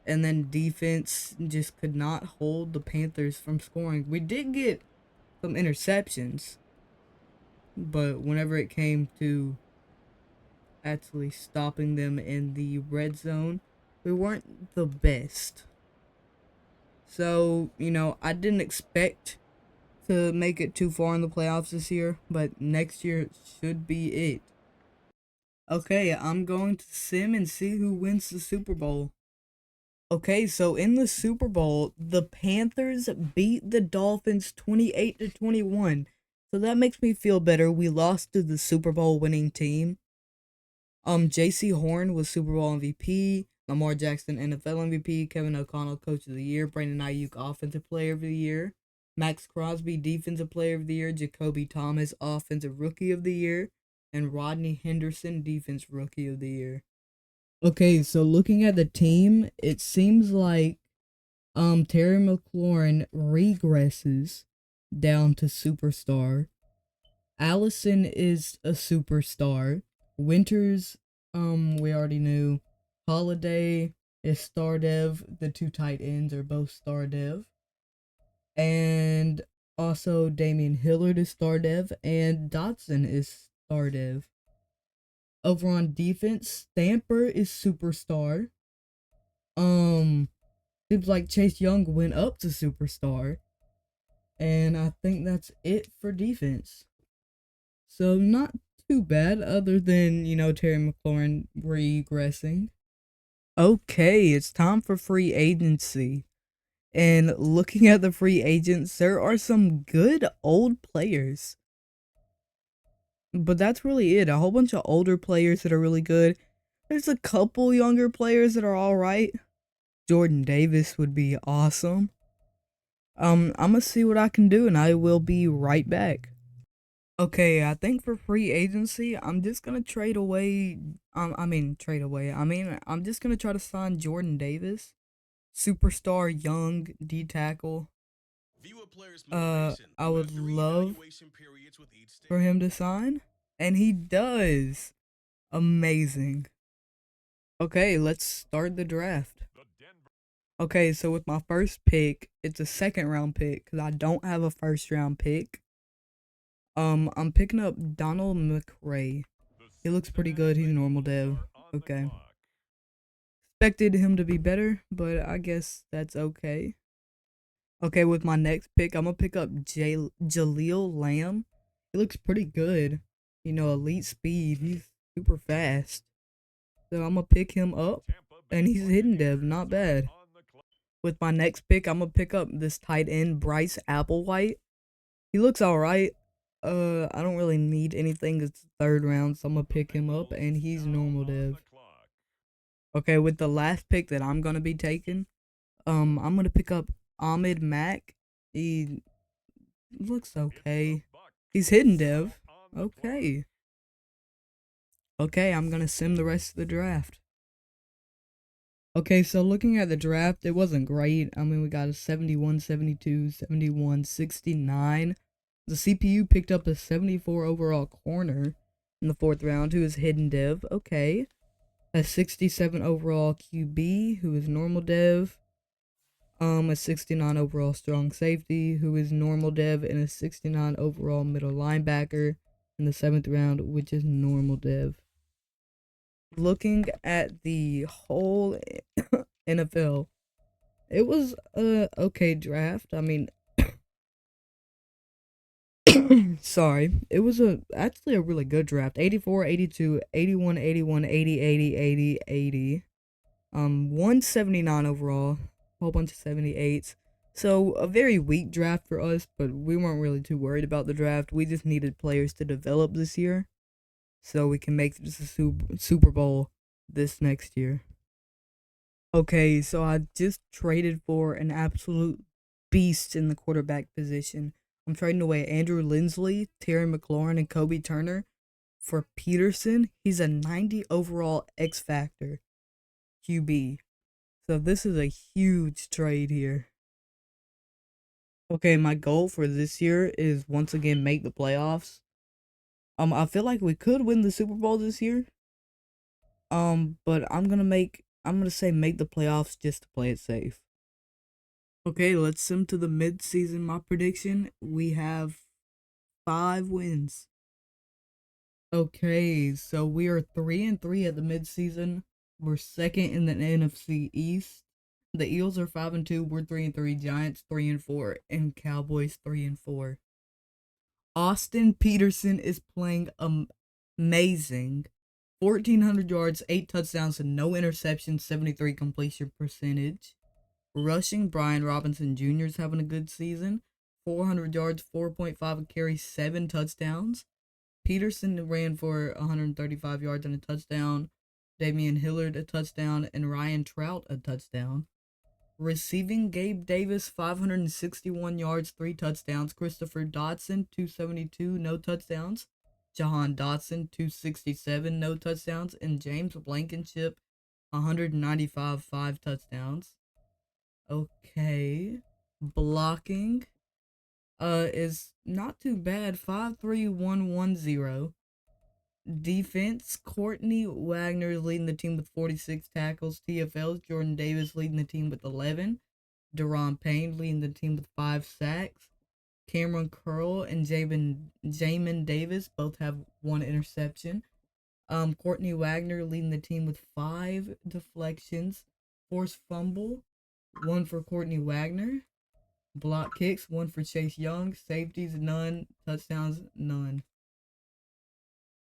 And then defense just could not hold the Panthers from scoring. We did get some interceptions, but whenever it came to actually stopping them in the red zone. We weren't the best. So, I didn't expect to make it too far in the playoffs this year, but next year should be it. Okay, I'm going to sim and see who wins the Super Bowl. Okay, so in the Super Bowl, the Panthers beat the Dolphins 28 to 21. So that makes me feel better. We lost to the Super Bowl winning team. JC Horn was Super Bowl MVP, Lamar Jackson NFL MVP, Kevin O'Connell Coach of the Year, Brandon Ayuk Offensive Player of the Year, Max Crosby Defensive Player of the Year, Jacoby Thomas Offensive Rookie of the Year, and Rodney Henderson Defense Rookie of the Year. Okay, so looking at the team, it seems like Terry McLaurin regresses down to superstar. Allison is a superstar. Winters, we already knew. Holiday is star dev. The two tight ends are both star dev. And also Damian Hillard is star dev and Dotson is star dev. Over on defense, Stamper is superstar. Seems like Chase Young went up to superstar. And I think that's it for defense. So not too bad, other than, Terry McLaurin regressing. Okay, it's time for free agency. And looking at the free agents, there are some good old players. But that's really it. A whole bunch of older players that are really good. There's a couple younger players that are alright. Jordan Davis would be awesome. I'm gonna see what I can do and I will be right back. Okay, I think for free agency, I'm just gonna trade away. Trade away. I'm just gonna try to sign Jordan Davis, superstar young D tackle. I would love for him to sign, and he does. Amazing. Okay, let's start the draft. Okay, so with my first pick, it's a second round pick because I don't have a first round pick. I'm picking up Donald McRae. He looks pretty good. He's normal dev. Okay. Expected him to be better, but I guess that's okay. Okay, with my next pick, I'm gonna pick up Jaleel Lamb. He looks pretty good. Elite speed. He's super fast. So I'm gonna pick him up, and he's hidden dev. Not bad. With my next pick, I'm gonna pick up this tight end Bryce Applewhite. He looks alright. I don't really need anything. It's third round, so I'm gonna pick him up, and he's normal dev. Okay, with the last pick that I'm gonna be taking, I'm gonna pick up Ahmed Mack. He looks okay. He's hidden dev. Okay. Okay, I'm gonna sim the rest of the draft. Okay, so looking at the draft, it wasn't great. We got a 71, 72, 71, 69. The CPU picked up a 74 overall corner in the fourth round who is hidden dev. Okay. A 67 overall QB who is normal dev. A 69 overall strong safety who is normal dev, and a 69 overall middle linebacker in the seventh round, which is normal dev. Looking at the whole NFL, it was a okay draft. Sorry. It was actually a really good draft. 84, 82, 81, 81, 80, 80, 80, 80. 179 overall. Whole bunch of 78s. So a very weak draft for us, but we weren't really too worried about the draft. We just needed players to develop this year so we can make this a Super Bowl this next year. Okay, so I just traded for an absolute beast in the quarterback position. I'm trading away Andrew Lindsley, Terry McLaurin, and Kobe Turner for Peterson. He's a 90 overall X Factor QB. So this is a huge trade here. Okay, my goal for this year is once again make the playoffs. I feel like we could win the Super Bowl this year. But I'm gonna say make the playoffs just to play it safe. Okay, let's sim to the mid-season. My prediction: we have 5 wins. Okay, so we are 3-3 at the midseason. We're second in the NFC East. The Eagles are 5-2. We're 3-3. Giants 3-4, and Cowboys 3-4. Austin Peterson is playing amazing. 1,400 yards, 8 touchdowns, and no interceptions, 73 completion percentage. Rushing, Brian Robinson Jr. is having a good season. 400 yards, 4.5 a carry, 7 touchdowns. Peterson ran for 135 yards and a touchdown. Damian Hillard a touchdown, and Ryan Trout a touchdown. Receiving, Gabe Davis 561 yards, 3 touchdowns. Christopher Dotson 272, no touchdowns. Jahan Dotson 267, no touchdowns, and James Blankenship 195, 5 touchdowns. Okay. Blocking is not too bad. 5-3-1-1-0. Defense, Courtney Wagner leading the team with 46 tackles. TFLs, Jordan Davis leading the team with 11. Deron Payne leading the team with 5 sacks. Cameron Curl and Jamin Davis both have 1 interception. Courtney Wagner leading the team with 5 deflections. Forced fumble, 1 for Courtney Wagner. Block kicks, 1 for Chase Young. Safeties, none. Touchdowns, none.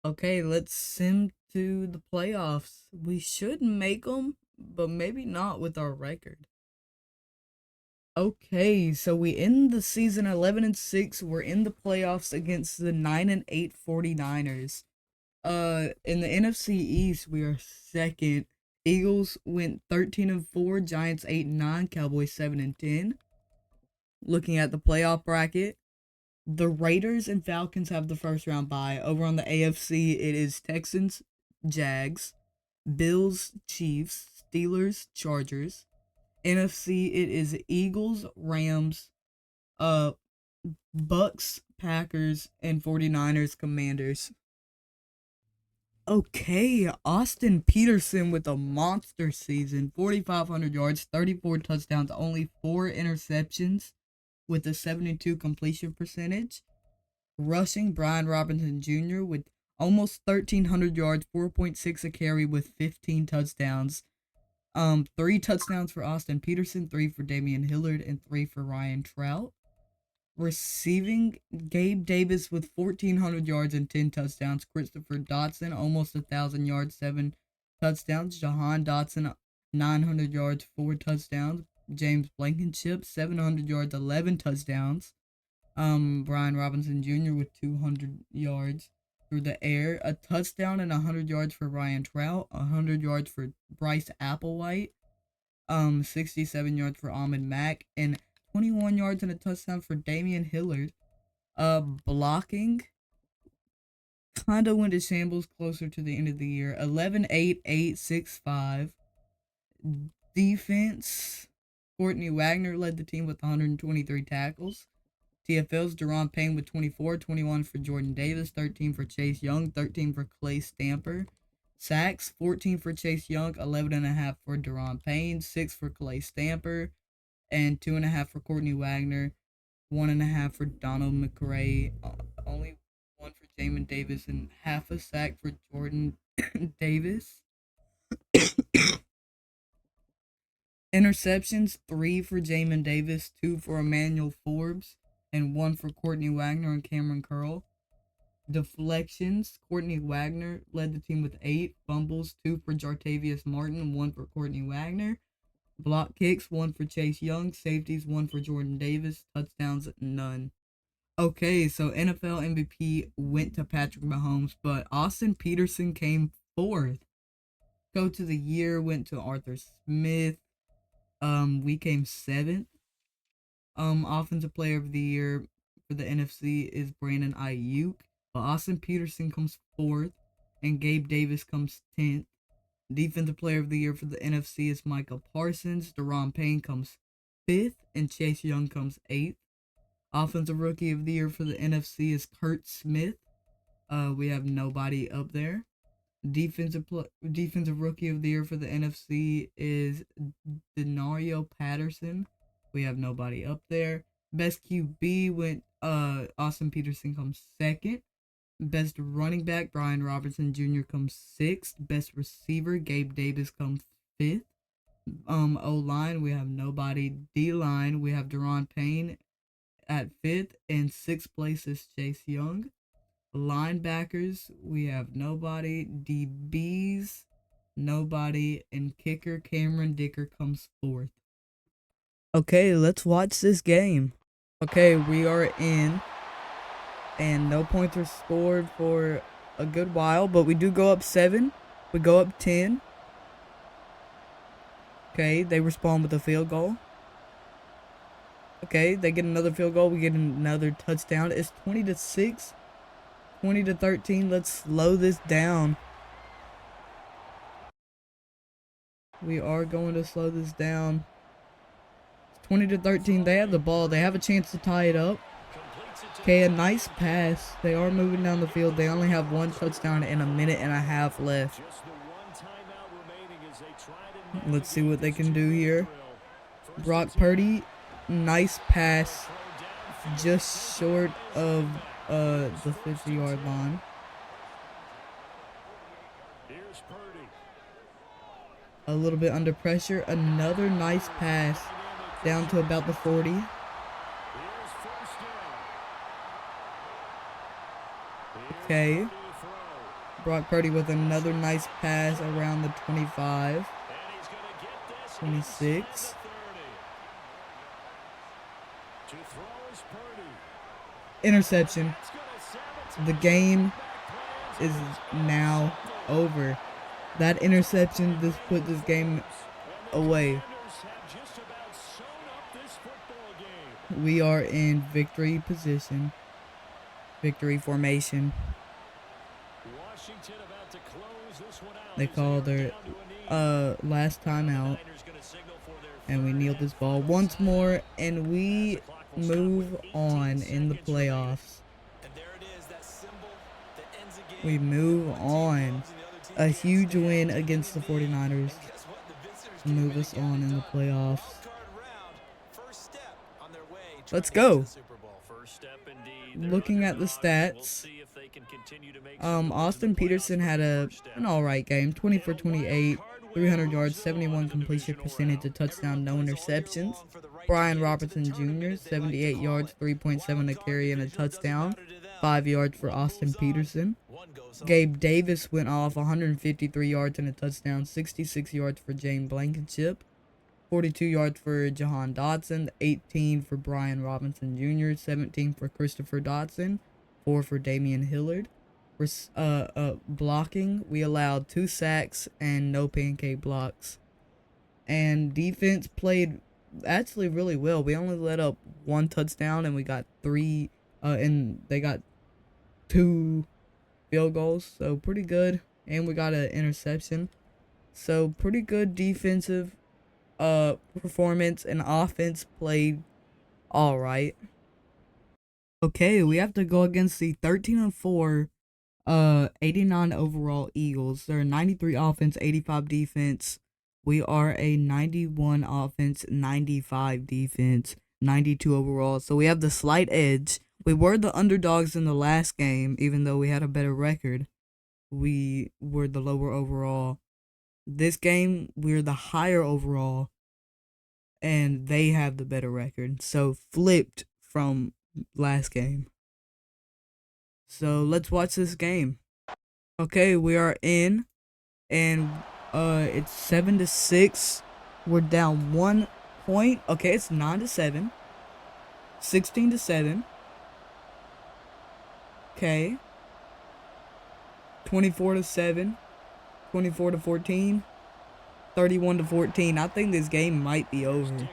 Okay, let's sim to the playoffs. We should make them, but maybe not with our record. Okay, so we end the season 11-6. We're in the playoffs against the 9-8 49ers. In the NFC East, we are second. Eagles went 13-4, Giants 8-9, Cowboys 7-10. Looking at the playoff bracket, the Raiders and Falcons have the first round bye. Over on the AFC, it is Texans, Jags, Bills, Chiefs, Steelers, Chargers. NFC, it is Eagles, Rams, uh, Bucks, Packers, and 49ers, Commanders. Okay, Austin Peterson with a monster season. 4,500 yards, 34 touchdowns, only 4 interceptions with a 72 completion percentage. Rushing, Brian Robinson Jr. with almost 1,300 yards, 4.6 a carry with 15 touchdowns. 3 touchdowns for Austin Peterson, 3 for Damian Hillard, and 3 for Ryan Trout. Receiving, Gabe Davis with 1,400 yards and 10 touchdowns. Christopher Dotson, almost 1,000 yards, 7 touchdowns. Jahan Dotson, 900 yards, 4 touchdowns. James Blankenship, 700 yards, 11 touchdowns. Brian Robinson Jr. with 200 yards through the air. A touchdown and 100 yards for Ryan Trout. 100 yards for Bryce Applewhite. 67 yards for Ahmed Mack. And 21 yards and a touchdown for Damian Hillard. Blocking kind of went to shambles closer to the end of the year. 11-8-8-6-5. Defense, Courtney Wagner led the team with 123 tackles. TFL's Deron Payne with 24, 21 for Jordan Davis, 13 for Chase Young, 13 for Clay Stamper. Sacks, 14 for Chase Young, 11.5 for Deron Payne, 6 for Clay Stamper, and 2.5 for Courtney Wagner, 1.5 for Donald McRae, only 1 for Jamin Davis, and half a sack for Jordan Davis. Interceptions, 3 for Jamin Davis, 2 for Emmanuel Forbes, and 1 for Courtney Wagner and Cameron Curl. Deflections, Courtney Wagner led the team with 8 fumbles, 2 for Jartavius Martin, 1 for Courtney Wagner. Block kicks, 1 for Chase Young. Safeties, 1 for Jordan Davis. Touchdowns, none. Okay, so NFL MVP went to Patrick Mahomes, but Austin Peterson came 4th. Coach of the year went to Arthur Smith. We came 7th. Offensive player of the year for the NFC is Brandon Ayuk, but Austin Peterson comes 4th, and Gabe Davis comes 10th. Defensive player of the year for the NFC is Michael Parsons. Deron Payne comes 5th, and Chase Young comes 8th. Offensive rookie of the year for the NFC is Kurt Smith. We have nobody up there. Defensive rookie of the year for the NFC is Denario Patterson. We have nobody up there. Best QB went Austin Peterson comes 2nd. Best running back, Brian Robinson Jr. comes 6th. Best receiver, Gabe Davis comes 5th. O-line, we have nobody. D-line, we have Deron Payne at 5th. And 6th place is Chase Young. Linebackers, we have nobody. DBs, nobody. And kicker, Cameron Dicker comes 4th. Okay, let's watch this game. Okay, we are in. And no points are scored for a good while, but we do go up 7. We go up 10. Okay, they respond with a field goal. Okay, they get another field goal. We get another touchdown. It's 20-6, 20-13. Let's slow this down. We are going to slow this down. It's 20-13. They have the ball. They have a chance to tie it up. Okay, a nice pass. They are moving down the field. They only have 1 touchdown and a minute and a half left. Let's see what they can do here. Brock Purdy, nice pass. Just short of the 50-yard line. A little bit under pressure. Another nice pass down to about the 40. Okay. Brock Purdy with another nice pass around the 25. 26. Interception. The game is now over. That interception just put this game away. We are in victory position. Victory formation. They call their last timeout. And we kneel this ball once more, and we move on in the playoffs. We move on. A huge win against the 49ers. Move us on in the playoffs. Let's go. Looking at the stats, Austin Peterson had an alright game. 20 for 28, 300 yards, 71 completion percentage, a touchdown, no interceptions. Brian Robertson Jr., 78 yards, 3.7 a carry, and a touchdown. 5 yards for Austin Peterson. Gabe Davis went off, 153 yards and a touchdown. 66 yards for James Blankenship. 42 yards for Jahan Dotson. 18 for Brian Robinson Jr. 17 for Christopher Dotson. 4 for Damian Hillard. For blocking, we allowed 2 sacks and no pancake blocks. And defense played actually really well. We only let up 1 touchdown and we got 3 and they got 2 field goals, so pretty good. And we got an interception, so pretty good defensive performance, and offense played all right. Okay, we have to go against the 13-4 89 overall Eagles. They're 93 offense, 85 defense. We are a 91 offense, 95 defense, 92 overall. So we have the slight edge. We were the underdogs in the last game, even though we had a better record. We were the lower overall. This game, we're the higher overall, and they have the better record. So flipped from last game. So let's watch this game. Okay, we are in, and it's 7-6. We're down 1 point. Okay, it's 9-7. 16-7. Okay. 24-7. 24-14. 31-14. I think this game might be over.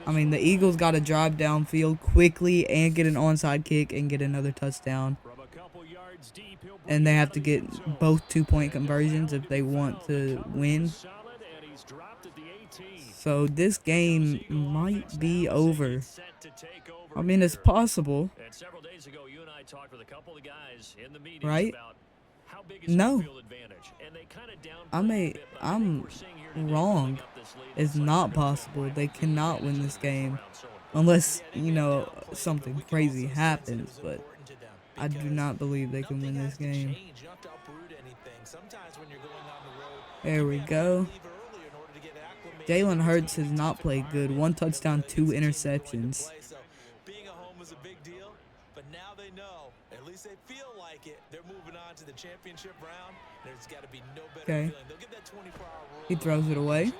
I mean, the Eagles got to drive downfield quickly and get an onside kick and get another touchdown. And they have to get both 2-point conversions if they want to win. So this game might be over. I mean, it's possible. Right? No. I'm wrong. It's not possible. They cannot win this game. Unless, you know, something crazy happens. But I do not believe they can win this game. There we go. Jalen Hurts has not played good. 1 touchdown, 2 interceptions. Being at home was a big deal, but now they know, at least they feel like it. They're moving on to the championship round. There's got to be no better feeling. They'll get that 24-hour rule. He throws it away.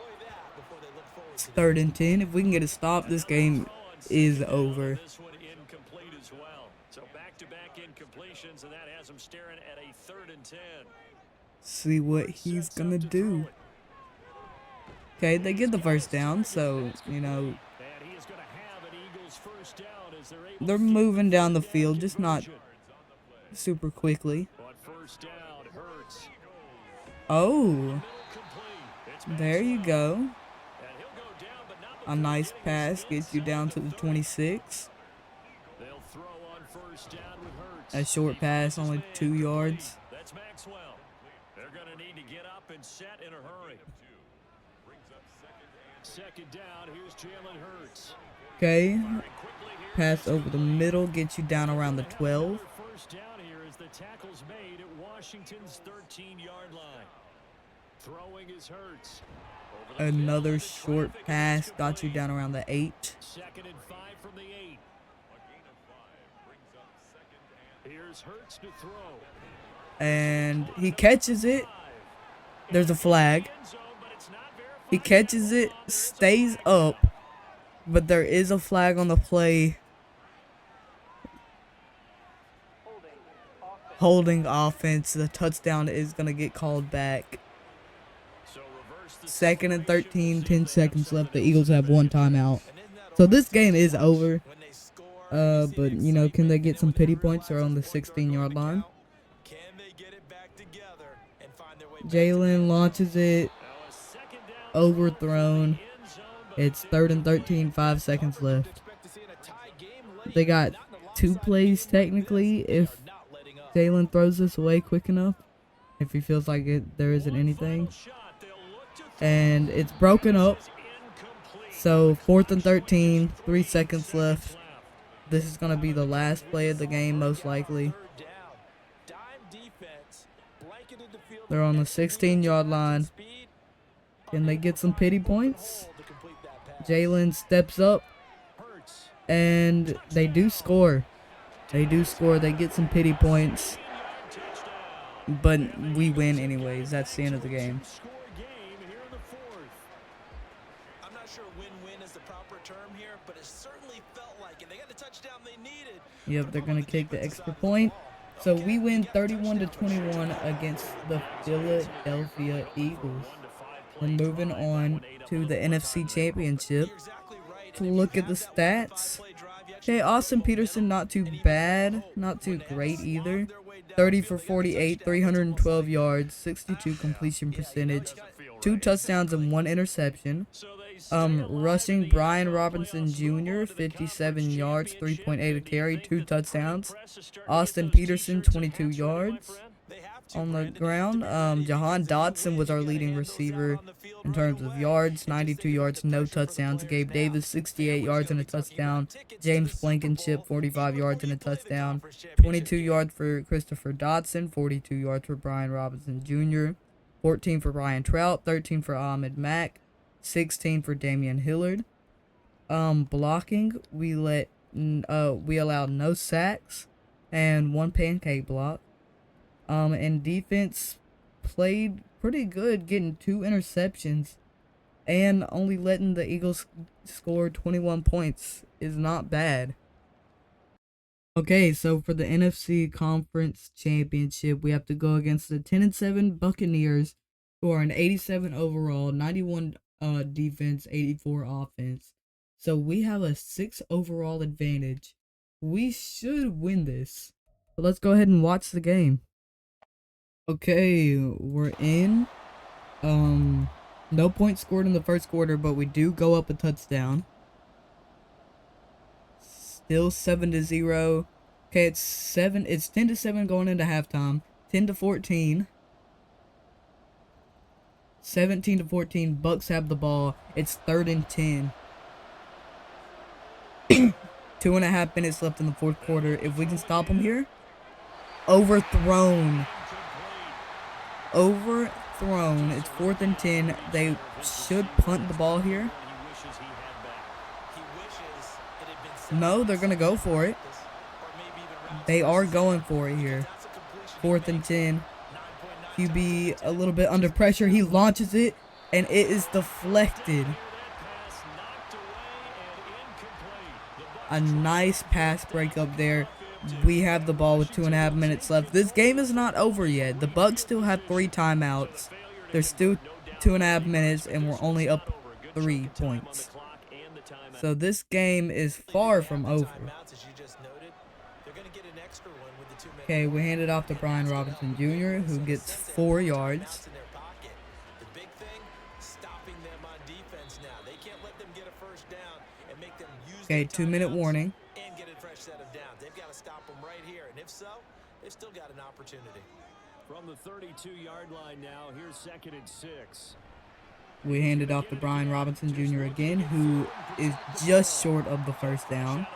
It's 3rd and 10. If we can get a stop, this game is over. This one incomplete as well. So back-to-back incompletions, and that has him staring at a 3rd and 10. See what he's gonna do. Okay, they get the first down, so, you know, they're moving down the field, just not super quickly. Oh, there you go. A nice pass gets you down to the 26. A short pass, only 2 yards. That's Maxwell. They're going to need to get up and set in a hurry. 2nd down, here's Jalen Hurts. Okay, pass over the middle gets you down around the 12. First down here is the tackles made at Washington's 13-yard line. Throwing is Hurts. Another short pass got you down around the 8. 2nd and 5 from the 8. Here's Hurts to throw. And he catches it. There's a flag. He catches it, stays up, but there is a flag on the play. Holding offense. The touchdown is going to get called back. 2nd and 13, 10 seconds left. The Eagles have 1 timeout. So this game is over. But, you know, can they get some pity points? They're on the 16-yard line. Jalen launches it. Overthrown. It's 3rd and 13, 5 seconds left. They got 2 plays technically if Jalen throws this away quick enough. If he feels like there isn't anything. And it's broken up. So 4th and 13, 3 seconds left. This is going to be the last play of the game most likely. They're on the 16-yard line. Can they get some pity points? Jalen steps up, and they do score. They do score. They get some pity points, but we win anyways. That's the end of the game. I'm not sure win-win is the proper term here, but it certainly felt like it. They got the touchdown they needed. Yep, they're gonna kick the extra point. So we win 31-21 against the Philadelphia Eagles. We're moving on to the NFC Championship. To look at the stats. Okay, Austin Peterson, not too bad. Not too great either. 30 for 48, 312 yards, 62 completion percentage, 2 touchdowns and 1 interception. Rushing Brian Robinson Jr., 57 yards, 3.8 a carry, 2 touchdowns. Austin Peterson, 22 yards on the ground. Jahan Dotson was our leading receiver in terms of yards, 92 yards, no touchdowns. Gabe Davis, 68 yards and a touchdown. James Blankenship, 45 yards and a touchdown. 22 yards for Christopher Dotson, 42 yards for Brian Robinson Jr., 14 for Ryan Trout, 13 for Ahmed Mack, 16 for Damian Hillard. Blocking, we allowed no sacks and 1 pancake block. And defense played pretty good, getting 2 interceptions and only letting the Eagles score 21 points is not bad. Okay, so for the NFC Conference Championship, we have to go against the 10-7 Buccaneers, who are an 87 overall, 91 defense, 84 offense. So we have a 6 overall advantage. We should win this. So let's go ahead and watch the game. Okay, we're in. No points scored in the first quarter, but we do go up a touchdown. Still 7-0. Okay, it's 10-7 going into halftime. 10-14. 17-14. Bucks have the ball. It's 3rd and 10. 2.5 minutes left in the fourth quarter. If we can stop them here, overthrown. Overthrown. It's 4th and 10. They should punt the ball here. No, they're going to go for it. They are going for it here. 4th and 10. QB a little bit under pressure. He launches it, and it is deflected. A nice pass breakup there. We have the ball with 2.5 minutes left. This game is not over yet. The Bucks still have 3 timeouts. There's still 2.5 minutes, and we're only up 3 points. So this game is far from over. Okay, we hand it off to Brian Robinson Jr., who gets 4 yards. Okay, 2-minute warning. They've still got an opportunity. From the 32-yard line now, here's 2nd and 6. We hand it off to Brian Robinson Jr. again, who is just short of the first down.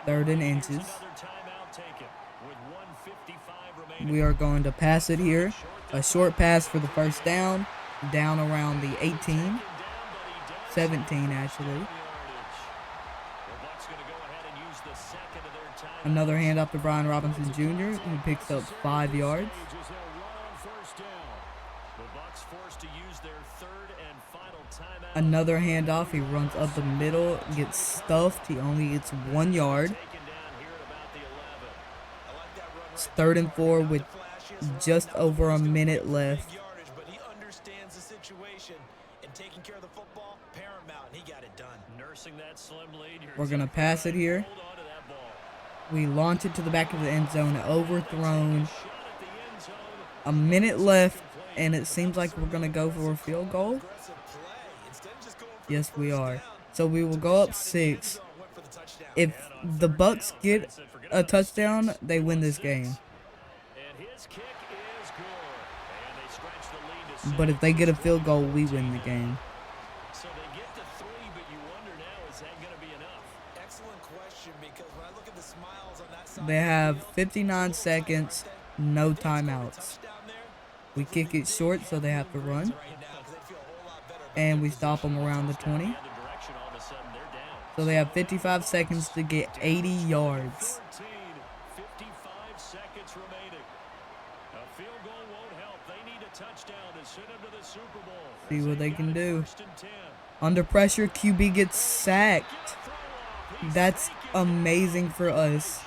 3rd and inches. We are going to pass it here. A short pass for the first down. Down around the 18. 17, actually. Another handoff to Brian Robinson Jr., who picks up 5 yards. Another handoff. He runs up the middle, gets stuffed. He only gets 1 yard. It's 3rd and 4 with just over a minute left. We're going to pass it here. We launch it to the back of the end zone, overthrown. A minute left, and it seems like we're going to go for a field goal. Yes, we are. So we will go up 6. If the Bucks get a touchdown, they win this game. But if they get a field goal, we win the game. They have 59 seconds, no timeouts. We kick it short, so they have to run. And we stop them around the 20. So they have 55 seconds to get 80 yards. See what they can do. Under pressure, QB gets sacked. That's amazing for us.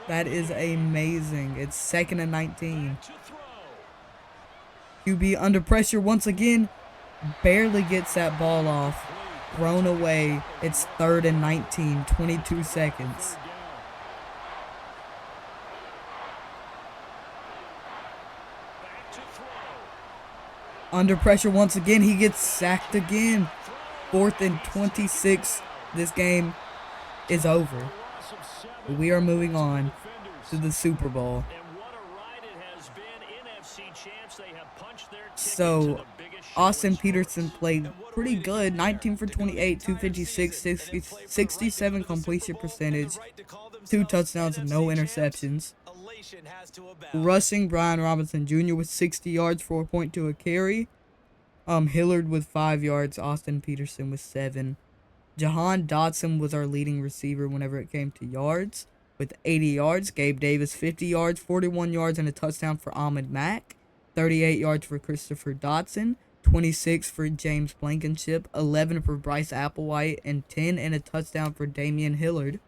That is amazing. It's 2nd and 19. QB under pressure once again. Barely gets that ball off. Thrown away. It's 3rd and 19. 22 seconds. Under pressure once again. He gets sacked again. 4th and 26. This game is over. We are moving on to the Super Bowl. So, Austin Peterson played pretty good. 19 for 28, 256, 67 completion percentage, 2 touchdowns and no interceptions. Rushing, Brian Robinson Jr. with 60 yards, 4.2 a carry. Hillard with 5 yards, Austin Peterson with 7. Jahan Dotson was our leading receiver whenever it came to yards with 80 yards. Gabe Davis 50 yards, 41 yards and a touchdown for Ahmed Mack. 38 yards for Christopher Dotson. 26 for James Blankenship. 11 for Bryce Applewhite. And 10 and a touchdown for Damian Hillard.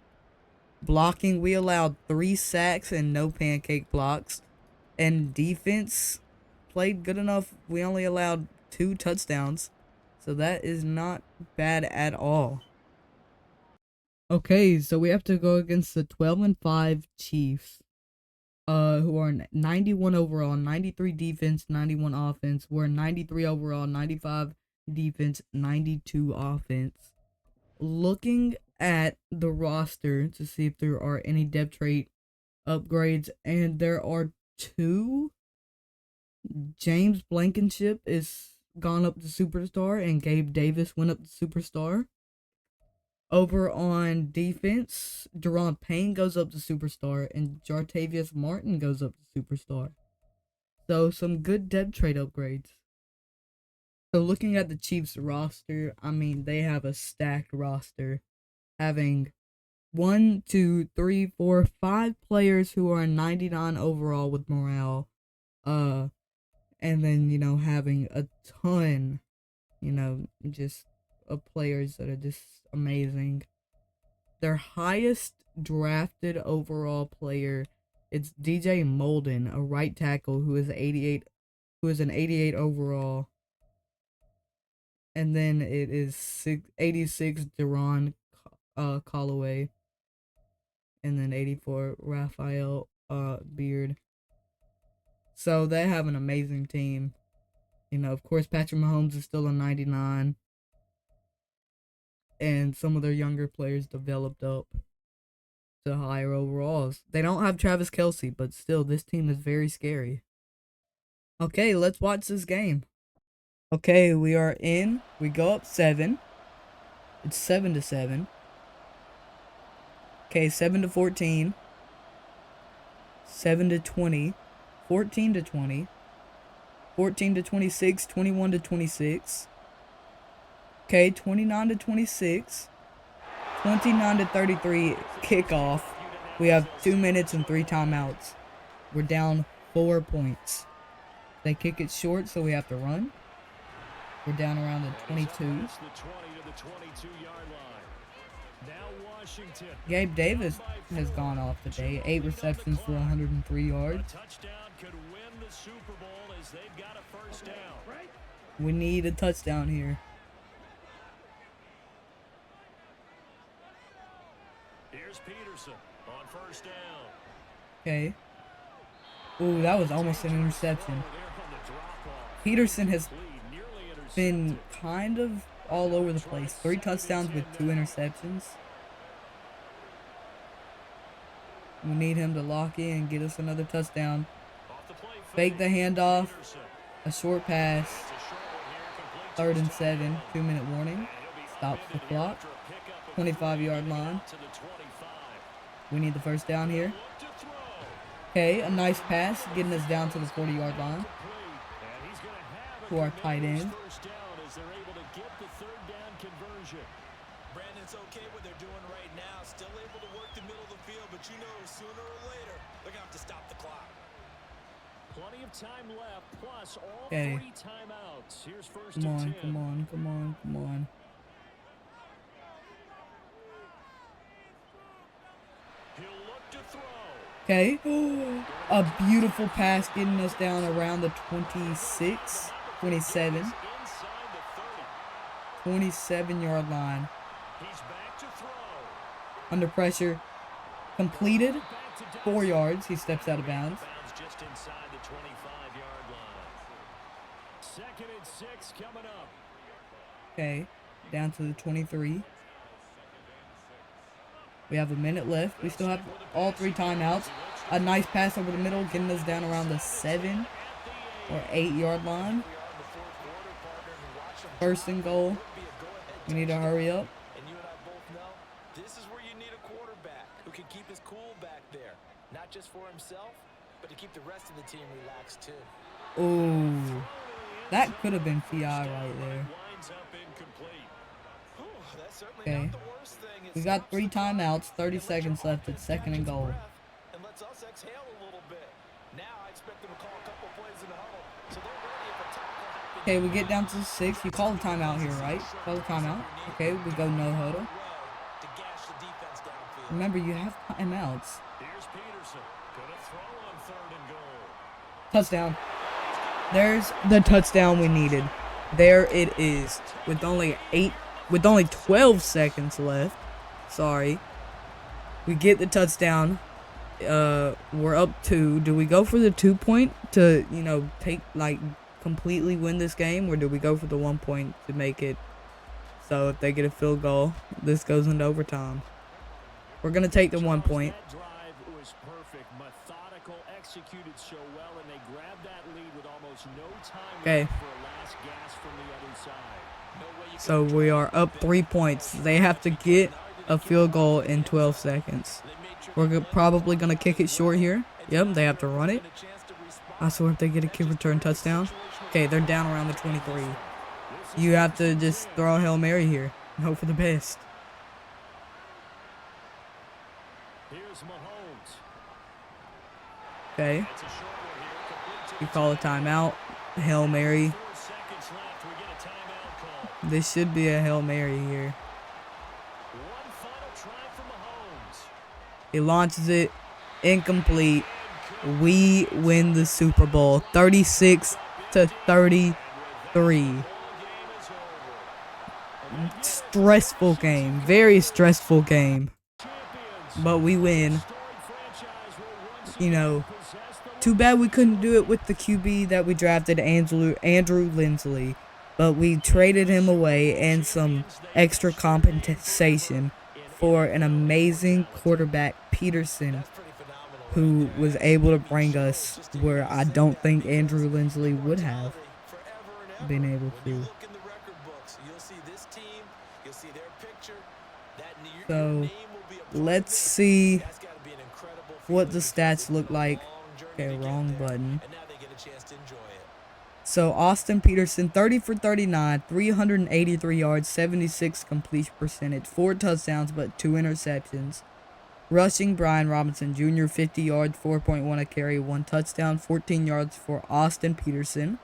Blocking, we allowed 3 sacks and no pancake blocks. And defense played good enough. We only allowed 2 touchdowns. So that is not bad at all. Okay, so we have to go against the 12-5 Chiefs, who are 91 overall, 93 defense, 91 offense. We're 93 overall, 95 defense, 92 offense. Looking at the roster to see if there are any depth trait upgrades, and there are 2. James Blankenship is gone up to superstar, and Gabe Davis went up to superstar. Over on defense, Deron Payne goes up to superstar, and Jartavius Martin goes up to superstar. So some good depth trade upgrades. So looking at the Chiefs roster, I mean, they have a stacked roster, having 1, 2, 3, 4, 5 players who are 99 overall with morale. And then, having a ton, just of players that are just amazing. Their highest drafted overall player, it's DJ Molden, a right tackle who is an 88 overall. And then it is 86 Deron Callaway, and then 84 Raphael Beard. So they have an amazing team. Of course, Patrick Mahomes is still a 99. And some of their younger players developed up to higher overalls. They don't have Travis Kelce, but still, this team is very scary. Okay, let's watch this game. Okay, we are in. We go up 7. It's 7-7. Okay, 7-14. 7-20. 14-20. 14-26. 21-26. Okay, 29-26. 29-33 kickoff. We have 2 minutes and 3 timeouts. We're down 4 points. They kick it short, so we have to run. We're down around the 22. Gabe Davis has gone off today. 8 receptions for 103 yards. We need a touchdown here. Here's Peterson on first down. Okay. Ooh, that was almost an interception. Peterson has been kind of all over the place. 3 touchdowns with 2 interceptions. We need him to lock in and get us another touchdown. Fake the handoff. A short pass. 3rd and 7. 2-minute warning. Stops the clock. 25-yard line. We need the first down here. Okay, a nice pass, getting us down to the 40-yard line. To our tight end. Brandon's okay what they're doing right now. Still able to work the middle of the field, but sooner or later, they're going to have to stop the clock. Plenty of time left, plus all 3 Okay. timeouts. Here's first Come and on, 10. come on. He'll look to throw. Okay. A beautiful pass getting us down around the 26, 27. 27-yard line. He's back to throw. Under pressure. Completed. 4 yards. He steps out of bounds. Just inside the 25-yard line. 2nd and 6 coming up. Okay. Down to the 23. We have a minute left. We still have all 3 timeouts. A nice pass over the middle, getting us down around the 7 or 8-yard line. 1st and goal. We need to hurry up. And you and I both know this is where you need a quarterback who can keep his cool back there. Not just for himself, but to keep the rest of the team relaxed too. Ooh. That could have been P.I. right there. Okay. We got 3 timeouts, 30 seconds left. It's 2nd and goal. And lets us exhale a little bit. Now I expect them to call a couple plays in the huddle, so they're ready if a tackle happens. Okay, we get down to 6. You call the timeout here, right? Call the timeout. Okay, we go no huddle. To gash the defense downfield. Remember, you have timeouts. Here's Peterson. Gonna throw on 3rd and goal. Touchdown. There's the touchdown we needed. There it is. With only 12 seconds left. Sorry. We get the touchdown. We're up 2. Do we go for the 2-point to, completely win this game, or do we go for the 1 point to make it so if they get a field goal, this goes into overtime? We're gonna take the 1 point. That drive was perfect, methodical, executed so well, and they grabbed that lead with almost no time Okay. left for a last gasp from the other side. So we are up 3 points. They have to get a field goal in 12 seconds. We're probably going to kick it short here. Yep, they have to run it. I swear if they get a kick return touchdown. Okay, they're down around the 23. You have to just throw a Hail Mary here and hope for the best. Okay. You call a timeout. Hail Mary. This should be a Hail Mary here. He launches it. Incomplete. We win the Super Bowl. 36-33. Stressful game. Very stressful game. But we win. You know, too bad we couldn't do it with the QB that we drafted, Andrew Lindsley. But we traded him away and some extra compensation for an amazing quarterback, Peterson, who was able to bring us where I don't think Andrew Lindsley would have been able to. So, let's see what the stats look like. Okay, wrong button. So, Austin Peterson, 30 for 39, 383 yards, 76 completion percentage, 4 touchdowns, but 2 interceptions. Rushing, Brian Robinson Jr., 50 yards, 4.1 a carry, 1 touchdown, 14 yards for Austin Peterson.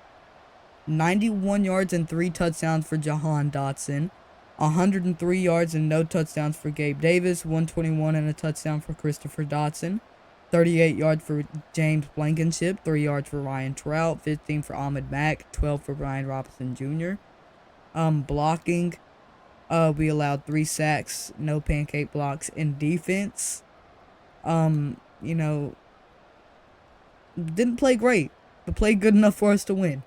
91 yards and 3 touchdowns for Jahan Dotson. 103 yards and no touchdowns for Gabe Davis. 121 and a touchdown for Christopher Dotson. 38 yards for James Blankenship. 3 yards for Ryan Trout. 15 for Ahmed Mack. 12 for Brian Robinson Jr. Blocking. We allowed 3 sacks. No pancake blocks. In defense, you know, didn't play great, but played good enough for us to win.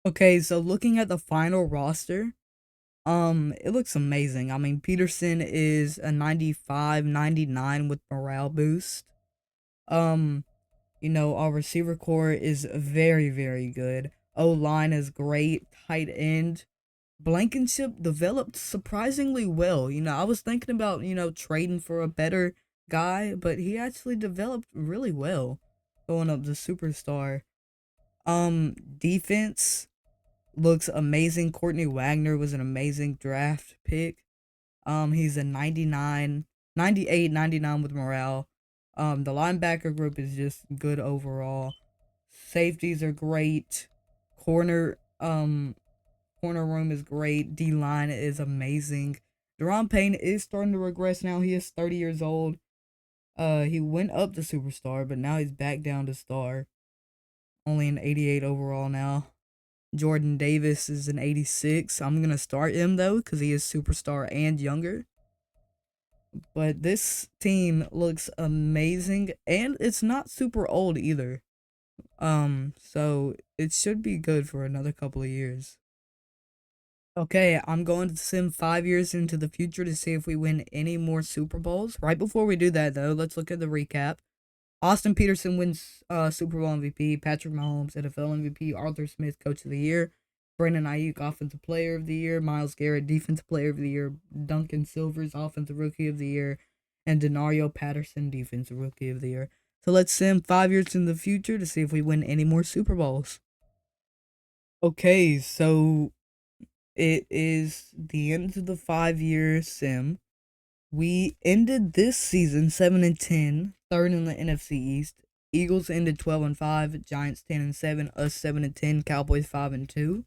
Okay, so looking at the final roster, it looks amazing. I mean, Peterson is a 95, 99 with morale boost. You know, our receiver core is very, very good. O-line is great. Tight end. Blankenship developed surprisingly well. You know, I was thinking about, you know, trading for a better guy, but he actually developed really well. Going up to superstar. Defense looks amazing. Courtney Wagner was an amazing draft pick. He's a 99, 98, 99 with morale. The linebacker group is just good overall. Safeties are great. Corner room is great. D-line is amazing. Deron Payne is starting to regress now. He is 30 years old. He went up to superstar, but now he's back down to star. Only an 88 overall now. Jordan Davis is an 86. I'm going to start him, though, because he is superstar and younger. But this team looks amazing, and it's not super old either. So it should be good for another couple of years. Okay, I'm going to sim 5 years into the future to see if we win any more Super Bowls. Right before we do that, though, let's look at the recap. Austin Peterson wins Super Bowl MVP. Patrick Mahomes, NFL MVP. Arthur Smith, Coach of the Year. Brandon Ayuk, Offensive Player of the Year. Myles Garrett, Defensive Player of the Year. Duncan Silvers, Offensive Rookie of the Year. And Denario Patterson, Defensive Rookie of the Year. So let's sim 5 years in the future to see if we win any more Super Bowls. Okay, so it is the end of the 5-year sim. We ended this season 7-10, third in the NFC East. Eagles ended 12-5, Giants 10-7, us 7-10, Cowboys 5-2.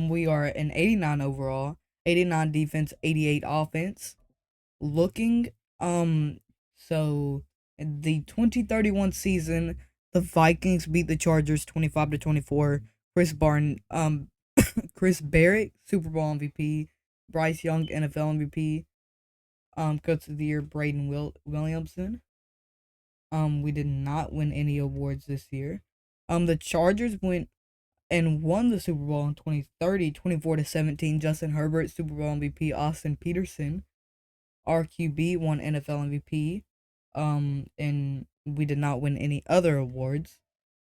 We are an 89 overall, 89 defense, 88 offense. Looking, so in the 2031 season, the Vikings beat the Chargers 25-24. Chris Barrett, Super Bowl MVP. Bryce Young, NFL MVP. Coach of the Year, Braden Williamson. We did not win any awards this year. The Chargers went and won the Super Bowl in 2030, 24-17. Justin Herbert, Super Bowl MVP. Austin Peterson, RQB, won NFL MVP. And we did not win any other awards.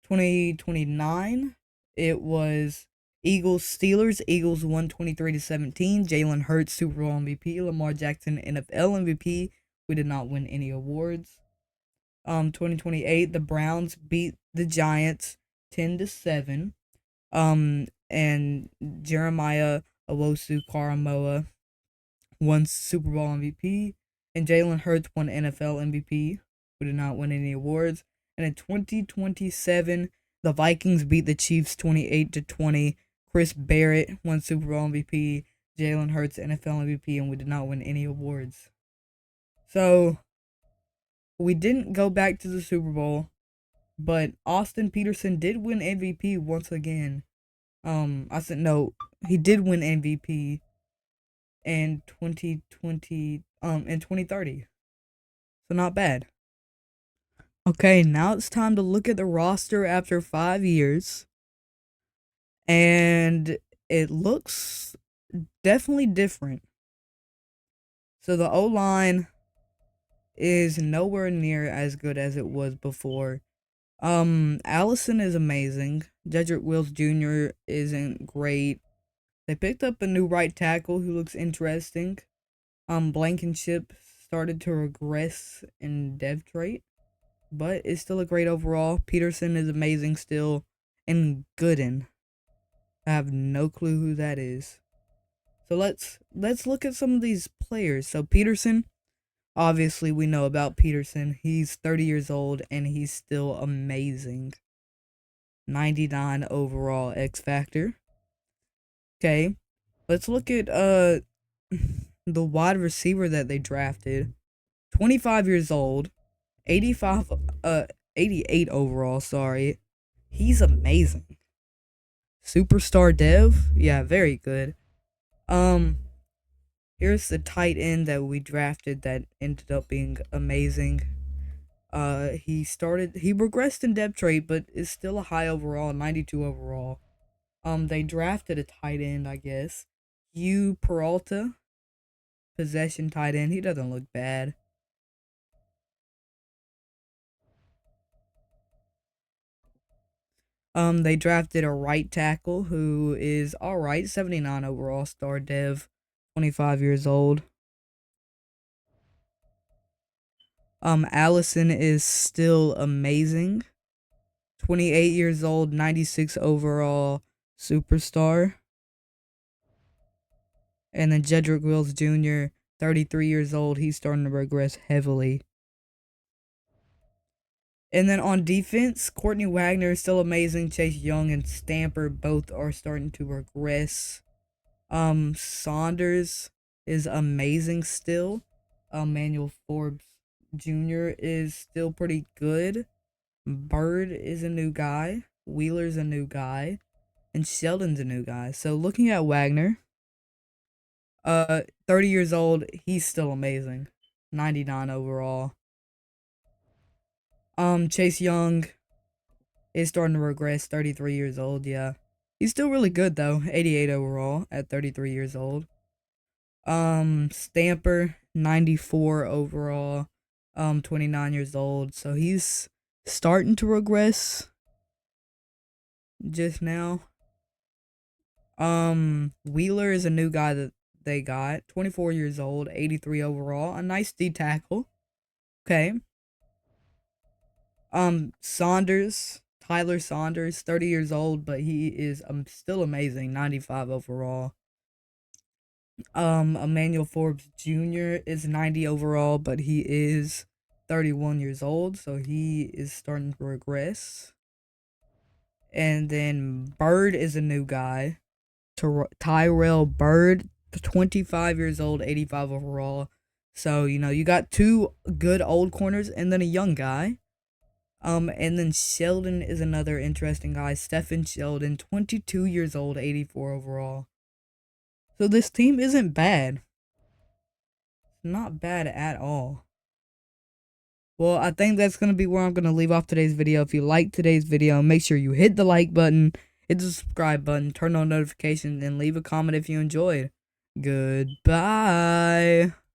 2029, it was Eagles, Steelers. Eagles won 23-17. Jalen Hurts, Super Bowl MVP. Lamar Jackson, NFL MVP. We did not win any awards. 2028, the Browns beat the Giants 10-7. And Jeremiah Owusu-Koramoah won Super Bowl MVP, and Jalen Hurts won NFL MVP. We did not win any awards. And in 2027, the Vikings beat the Chiefs 28-20. Chris Barrett won Super Bowl MVP. Jalen Hurts NFL MVP, and we did not win any awards. So we didn't go back to the Super Bowl, but Austin Peterson did win MVP once again. I said no, he did win MVP in 2020, in 2030. So not bad. Okay, now it's time to look at the roster after 5 years. And it looks definitely different. So the O-line is nowhere near as good as it was before. Allison is amazing. Jedrick Wills Jr. isn't great. They picked up a new right tackle who looks interesting. Blankenship started to regress in dev trait, but it's still a great overall. Peterson is amazing still, and Gooden. I have no clue who that is. So let's look at some of these players. So Peterson, obviously we know about Peterson. He's 30 years old and he's still amazing. 99 overall X Factor. Okay, let's look at the wide receiver that they drafted. 25 years old, 88 overall, sorry. He's amazing. Superstar dev, yeah, very good. Here's the tight end that we drafted that ended up being amazing. He regressed in depth trait, but is still a high overall, 92 overall. They drafted a tight end, I guess. Hugh Peralta, possession tight end. He doesn't look bad. They drafted a right tackle who is alright, 79 overall, star dev, 25 years old. Allison is still amazing. 28 years old, 96 overall, superstar. And then Jedrick Wills Jr., 33 years old, he's starting to regress heavily. And then on defense, Courtney Wagner is still amazing. Chase Young and Stamper both are starting to regress. Saunders is amazing still. Manuel Forbes Jr. is still pretty good. Bird is a new guy. Wheeler's a new guy. And Sheldon's a new guy. So looking at Wagner, 30 years old, he's still amazing. 99 overall. Chase Young is starting to regress, 33 years old, yeah. He's still really good though, 88 overall at 33 years old. Stamper, 94 overall, 29 years old, so he's starting to regress just now. Wheeler is a new guy that they got, 24 years old, 83 overall, a nice D tackle. Okay. Saunders, Tyler Saunders, 30 years old, but he is still amazing, 95 overall. Emmanuel Forbes Jr. is 90 overall, but he is 31 years old, so he is starting to regress. And then Bird is a new guy. Tyrell Bird, 25 years old, 85 overall. So, you got two good old corners and then a young guy. And then Sheldon is another interesting guy. Stephen Sheldon, 22 years old, 84 overall. So this team isn't bad. Not bad at all. Well, I think that's going to be where I'm going to leave off today's video. If you liked today's video, make sure you hit the like button, hit the subscribe button, turn on notifications, and leave a comment if you enjoyed. Goodbye.